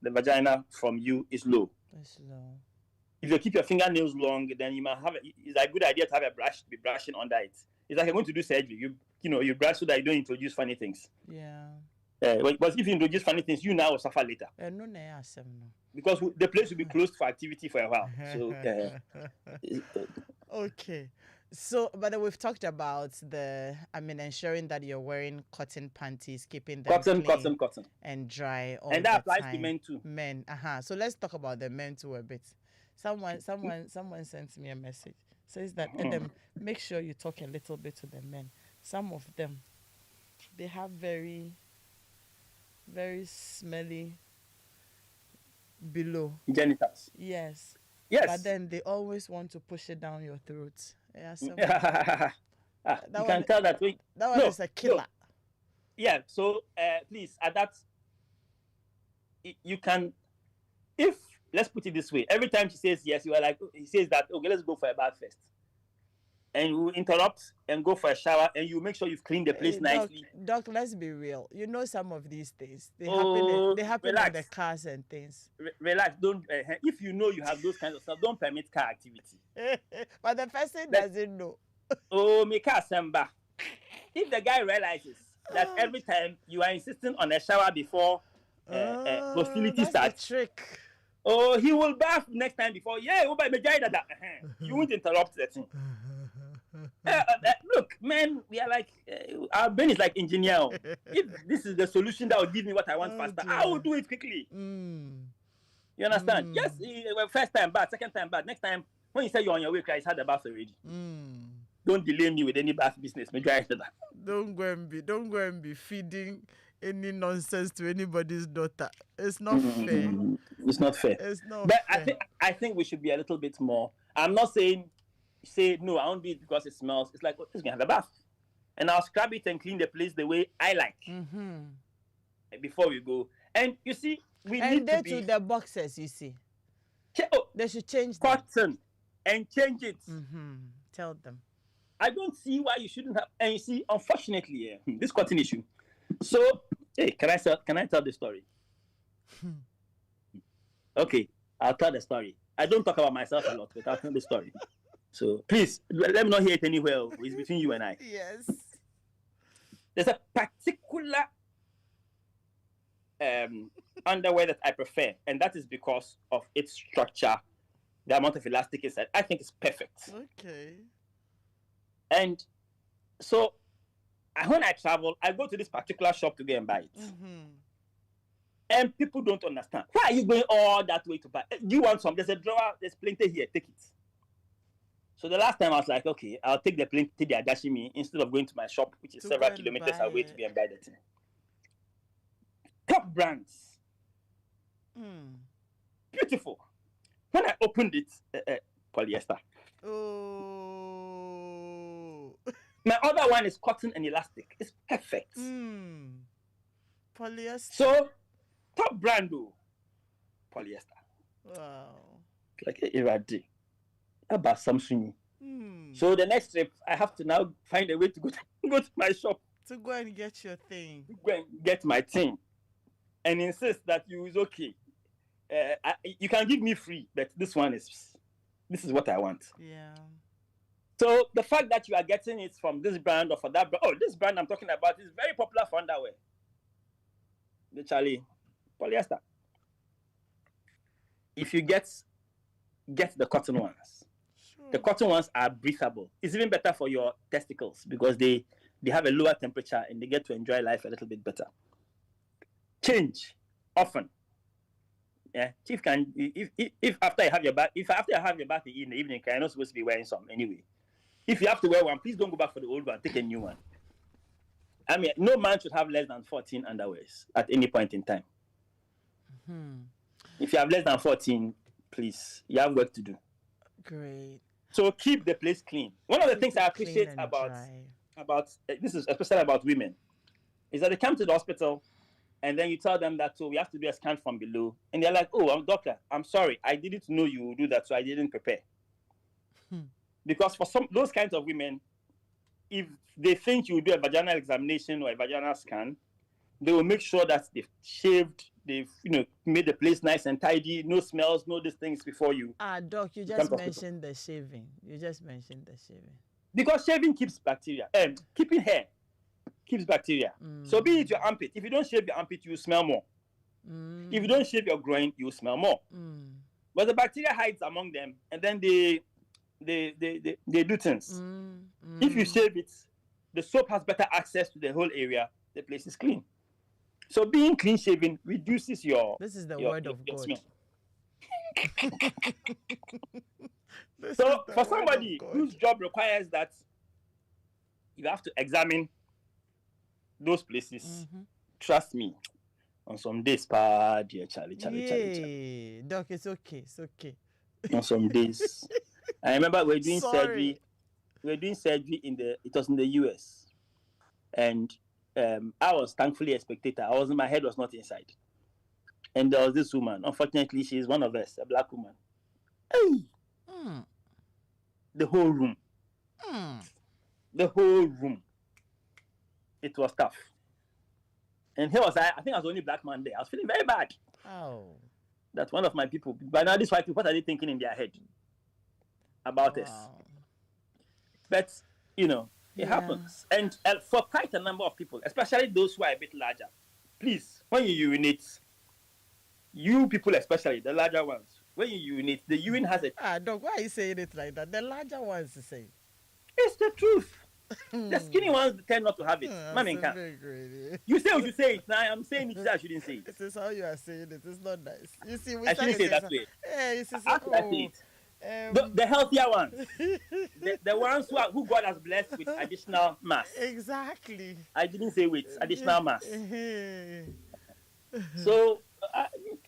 vagina from you is low. It's low. If you keep your fingernails long, then you might have it's a good idea to have a brush to be brushing under it. It's like you're going to do surgery. You brush so that you don't introduce funny things. Yeah. But if you introduce funny things, you now will suffer later. No. Because the place will be closed for activity for a while. So, okay. So, but we've talked about ensuring that you're wearing cotton panties, keeping them clean and dry all and that the applies time. to men too. Men, So let's talk about the men too a bit. Someone sent me a message. Says that Edem, make sure you talk a little bit to the men. Some of them, they have very, very smelly below genitals. Yes. But then they always want to push it down your throat. Yeah, you can tell that. That one is a killer. No. Yeah. So please, at that, you can, if let's put it this way. Every time she says yes, you are like, he says that, okay, let's go for a bath first. And you will interrupt and go for a shower, and you make sure you've cleaned the place nicely. Doc, let's be real. You know some of these things. They happen in relax. the cars and things. Relax. Don't. If you know you have those kinds of stuff, don't permit car activity. But the person doesn't know. Oh, make a samba. If the guy realizes that every time you are insisting on a shower before hostility starts, a trick. Oh, he will bath next time before. Yeah, you won't interrupt the thing. Look, man, we are like our brain is like engineer. If this is the solution that will give me what I want faster, I will do it quickly. You understand? Yes, first time bath, second time bath. Next time, when you say you're on your way, Christ had the bath already. Don't delay me with any bath business. Don't go and be feeding any nonsense to anybody's daughter. It's not fair. It's not fair. It's not but fair. I think we should be a little bit more. I'm not saying say no, I won't do it because it smells. It's like, let's have a bath. And I'll scrub it and clean the place the way I like before we go. And you see, we need to be... to the boxes, you see. They should change cotton and change it. Tell them. I don't see why you shouldn't have... And you see, unfortunately, this cotton issue. So, hey, can I tell the story? Okay, I'll tell the story. I don't talk about myself a lot, but I'll tell the story. So please, let me not hear it anywhere. It's between you and I. Yes. There's a particular underwear that I prefer, and that is because of its structure, the amount of elastic inside. I think it's perfect. Okay. And so, when I travel, I go to this particular shop to go and buy it. And people don't understand. Why are you going all that way to buy? Do you want some? There's a drawer, there's plenty here, take it. So the last time I was like, okay, I'll take the plane to the Adashimi instead of going to my shop, which is several kilometers away to go and buy the thing. Top brands. Beautiful. When I opened it, polyester. Oh. My other one is cotton and elastic. It's perfect. Polyester. So, top brand though, polyester. Wow. Like Iradi. About Samsung. So the next trip, I have to now find a way to go to my shop. To go and get your thing. Go and get my thing. And insist that you is okay. You can give me free, but this is what I want. Yeah. So the fact that you are getting it from this brand or for that brand, this brand I'm talking about is very popular for underwear. Literally, polyester. If you get the cotton ones, the cotton ones are breathable. It's even better for your testicles because they have a lower temperature and they get to enjoy life a little bit better. Change often. Yeah, if after I have your bath in the evening, you're not supposed to be wearing some anyway. If you have to wear one, please don't go back for the old one. Take a new one. I mean, no man should have less than 14 underwears at any point in time. If you have less than 14, please, you have work to do. Great. So keep the place clean. One of the things I appreciate about this is especially about women is that they come to the hospital and then you tell them that we have to do a scan from below, and they're like, doctor, I'm sorry, I didn't know you would do that, so I didn't prepare. Because for those kinds of women, if they think you will do a vaginal examination or a vaginal scan, they will make sure that they've shaved, they've made the place nice and tidy, no smells, no these things before you. Doc, you just mentioned the shaving. Because shaving keeps bacteria. Keeping hair keeps bacteria. So be it your armpit. If you don't shave your armpit, you smell more. If you don't shave your groin, you smell more. But the bacteria hides among them, and then they do things. If you shave it, the soap has better access to the whole area. The place is clean. So being clean shaven reduces your. This is the word of God. Smell. So for somebody whose job requires that you have to examine those places, trust me, on some days, dear Charlie. Doc, it's okay. On some days. I remember we were doing surgery. It was in the US. And I was thankfully a spectator. My head was not inside. And there was this woman. Unfortunately, she is one of us, a black woman. Hey! The whole room. The whole room. It was tough. And here was I think I was the only black man there. I was feeling very bad. Oh. That one of my people, by now these white people, what are they thinking in their head about us? But, you know, it happens. And for quite a number of people, especially those who are a bit larger, please, when you urinate, you people especially, the larger ones, when you urinate, the urine has a... Doc, why are you saying it like that? The larger ones say. It's the truth. The skinny ones tend not to have it. You say you should say it. Now I'm saying it, I shouldn't say it. This is how you are saying it. It's not nice. You see, I shouldn't say it that way. Yeah, you see, How should I say it? The healthier ones. the ones who God has blessed with additional mass. Exactly. I didn't say weight, additional mass. So,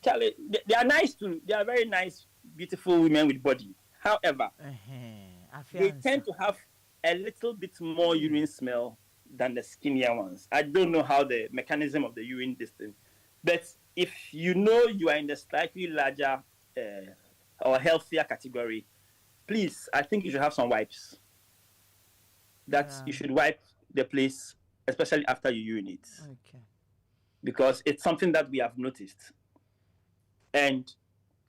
Charlie, they are nice too. They are very nice, beautiful women with body. However, they tend to have a little bit more urine smell than the skinnier ones. I don't know how the mechanism of the urine distance, but if you know you are in the slightly larger or healthier category, please, I think you should have some wipes. You should wipe the place, especially after you urinate. Okay. Because it's something that we have noticed. And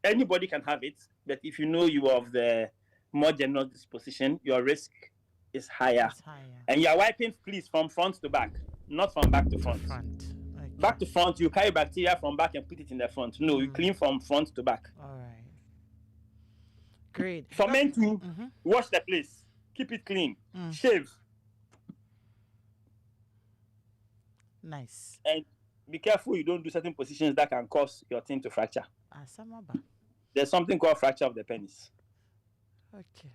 anybody can have it, but if you know you are of the more general disposition, your risk is higher. And you are wiping, please, from front to back, not from back to front. Okay. Back to front, you carry bacteria from back and put it in the front. No, you clean from front to back. All right. Great. For men to wash the place, keep it clean, shave. Nice. And be careful you don't do certain positions that can cause your thing to fracture. There's something called fracture of the penis. Okay.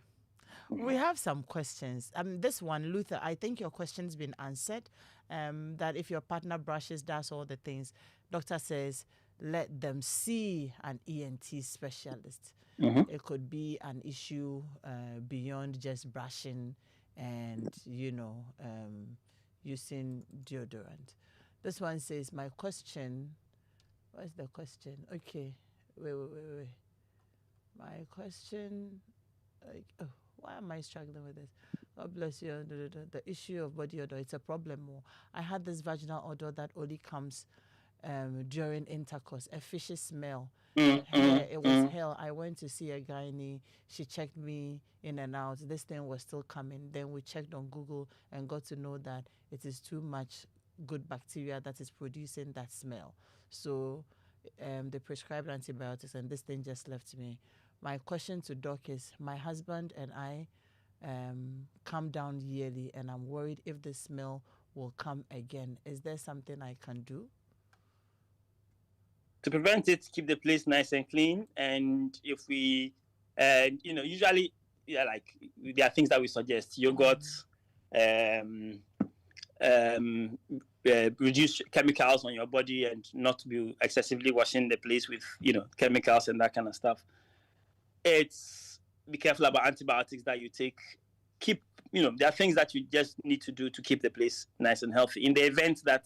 We have some questions. This one, Luther, I think your question's been answered. That if your partner brushes, does all the things, doctor says, let them see an ENT specialist. It could be an issue beyond just brushing and, using deodorant. This one says, my question, what's the question? Okay, wait. My question, why am I struggling with this? God bless you. The issue of body odor, it's a problem more. I had this vaginal odor that only comes during intercourse, a fishy smell. It was hell. I went to see a gynae. She checked me in and out. This thing was still coming. Then we checked on Google and got to know that it is too much good bacteria that is producing that smell. So they prescribed antibiotics and this thing just left me. My question to Doc is, my husband and I come down yearly and I'm worried if the smell will come again. Is there something I can do? To prevent it, keep the place nice and clean. And if we, usually, there are things that we suggest. Yogurt, reduce chemicals on your body and not to be excessively washing the place with, chemicals and that kind of stuff. Be careful about antibiotics that you take. There are things that you just need to do to keep the place nice and healthy. In the event that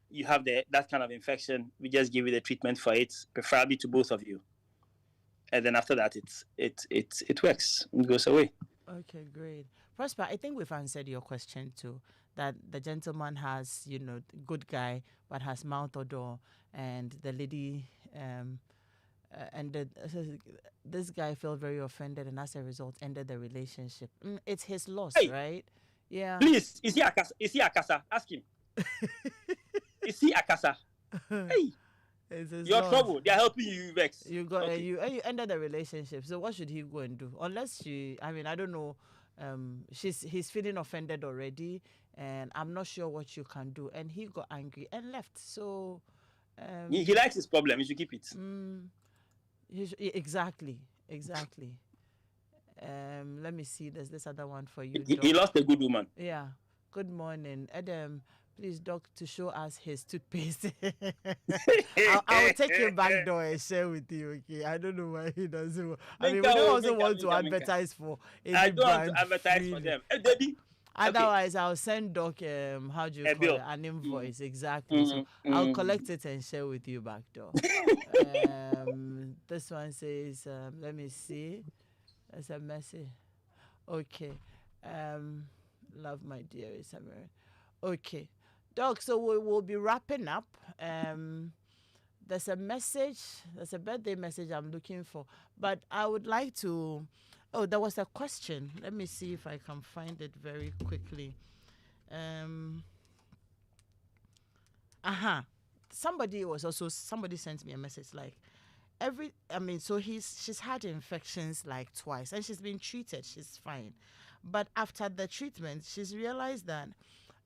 you have that kind of infection, we just give you the treatment for it, preferably to both of you. And then after that, it works. It goes away. Okay, great. Prosper, I think we've answered your question too, that the gentleman has, good guy, but has mouth odor, and the lady, this guy felt very offended and as a result ended the relationship. It's his loss, right? Yeah. Please, is he Akasa? Ask him. Is he Akasa? Hey. Your trouble. They are helping you vex. You ended the relationship. So what should he go and do? Unless I don't know. He's feeling offended already, and I'm not sure what you can do. And he got angry and left. So he likes his problem. He should keep it. Exactly. Let me see. There's this other one for you. He lost a good woman. Yeah. Good morning, Edem. Please, Doc, to show us his toothpaste. I'll take him back door and share with you, okay? I don't know why he doesn't. We don't also want to advertise for any I don't want brand to advertise freely. for them. Hey, Daddy, Otherwise, I'll send Doc, how do you A call bill. it? An invoice, exactly. So I'll collect it and share with you back door. This one says, let me see. There's a message. Okay. Love my dear is American. Okay. Doc, so we will be wrapping up. There's a message, there's a birthday message I'm looking for. But I would like to, there was a question. Let me see if I can find it very quickly. Somebody sent me a message like, she's had infections like twice and she's been treated, she's fine. But after the treatment, she's realized that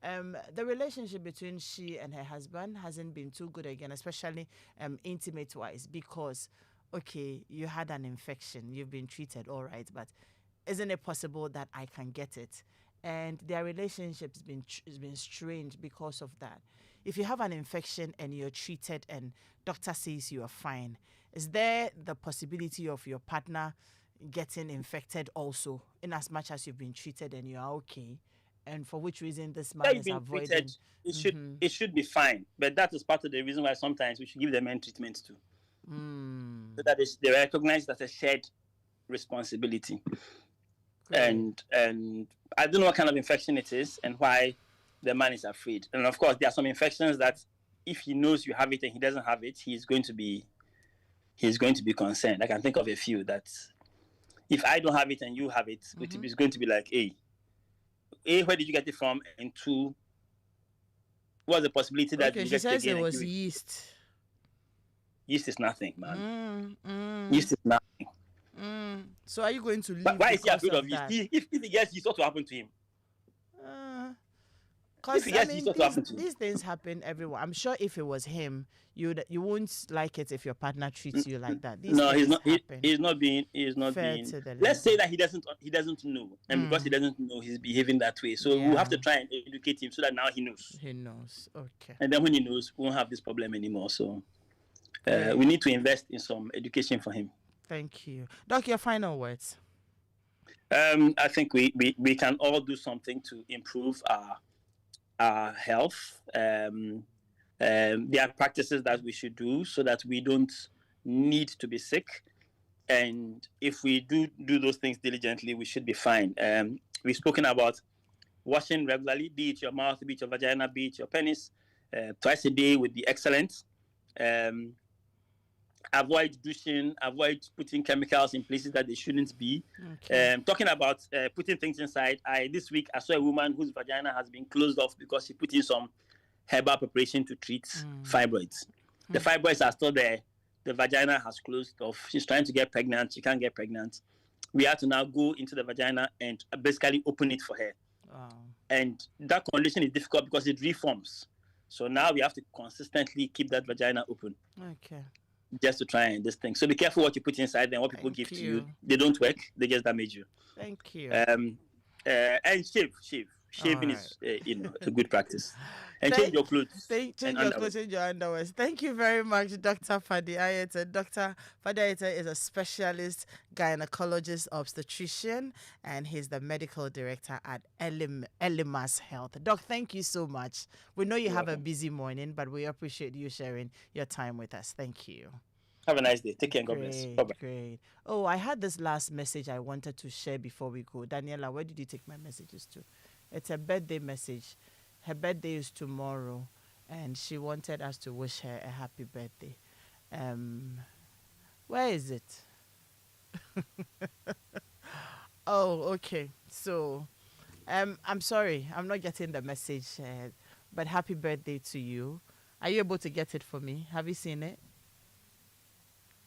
the relationship between she and her husband hasn't been too good again, especially intimate wise, because okay, you had an infection, you've been treated, all right, but isn't it possible that I can get it? And their relationship's been strained because of that. If you have an infection and you're treated and doctor says you are fine, is there the possibility of your partner getting infected also, in as much as you've been treated and you are okay? And for which reason this man is avoiding? It should be fine, but that is part of the reason why sometimes we should give them men treatment too, so that they recognize that a shared responsibility. And I don't know what kind of infection it is and why the man is afraid. And of course, there are some infections that if he knows you have it and he doesn't have it, he's going to be concerned. I can think of a few that if I don't have it and you have it, it's going to be like, hey, A, where did you get it from? And two, what's the possibility that you she get it says again? it was yeast. Yeast is nothing, man. Yeast is nothing. So are you going to leave? But why is he afraid of that? yeast? If he gets yeast, what will happen to him? Because these things happen everywhere. I'm sure if it was him, you won't like it if your partner treats you like that. He's not. He's not being. Let's say that he doesn't know, and because he doesn't know, he's behaving that way. So we'll have to try and educate him so that now he knows. He knows. Okay. And then when he knows, we won't have this problem anymore. So we need to invest in some education for him. Thank you, Doc. Your final words. I think we can all do something to improve our health. There are practices that we should do so that we don't need to be sick. And if we do those things diligently, we should be fine. We've spoken about washing regularly, be it your mouth, be it your vagina, be it your penis, twice a day would be excellent. Avoid douching, avoid putting chemicals in places that they shouldn't be. Okay. Talking about putting things inside, this week I saw a woman whose vagina has been closed off because she put in some herbal preparation to treat fibroids. The fibroids are still there. The vagina has closed off. She's trying to get pregnant. She can't get pregnant. We have to now go into the vagina and basically open it for her. Wow. And that condition is difficult because it reforms. So now we have to consistently keep that vagina open. Okay. Just to try and this thing. So be careful what you put inside and what people give to you. They don't work. They just damage you. Thank you. And shave. Shaving is, a good practice. And change your clothes. Change your clothes, change your underwear. Thank you very much, Dr. Fadi Ayete. Dr. Fadi Ayete is a specialist gynecologist obstetrician, and he's the medical director at Elimas Health. Doc, thank you so much. We know you have a busy morning, but we appreciate you sharing your time with us. Thank you. Have a nice day. Take care and God bless. Bye-bye. Great. Oh, I had this last message I wanted to share before we go. Daniela, where did you take my messages to? It's a birthday message. Her birthday is tomorrow, and she wanted us to wish her a happy birthday. Where is it? Oh, okay. So, I'm sorry. I'm not getting the message, but happy birthday to you. Are you able to get it for me? Have you seen it?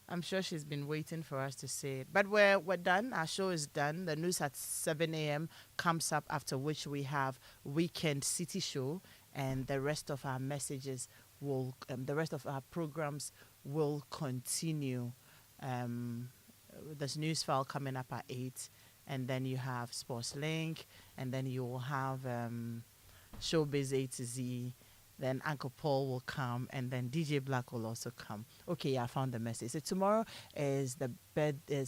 I'm sure she's been waiting for us to say it. But we're done. Our show is done. The news at 7 a.m. comes up, after which we have Weekend City Show, and the rest of our messages will, the rest of our programs will continue. There's News File coming up at 8, and then you have Sports Link, and then you will have Showbiz A to Z. Then Uncle Paul will come, and then DJ Black will also come. Okay, I found the message. So tomorrow is the birthday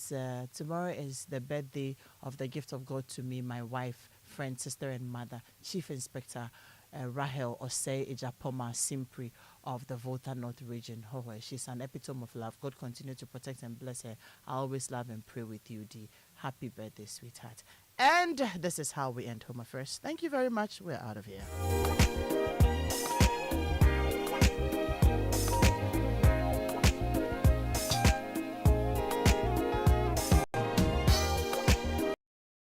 of the gift of God to me, my wife, friend, sister, and mother, Chief Inspector Rahel Osei Ejapoma Simpri of the Volta North region. She's an epitome of love. God continue to protect and bless her. I always love and pray with you, Dee. Happy birthday, sweetheart. And this is how we end Home Affairs. Thank you very much. We're out of here.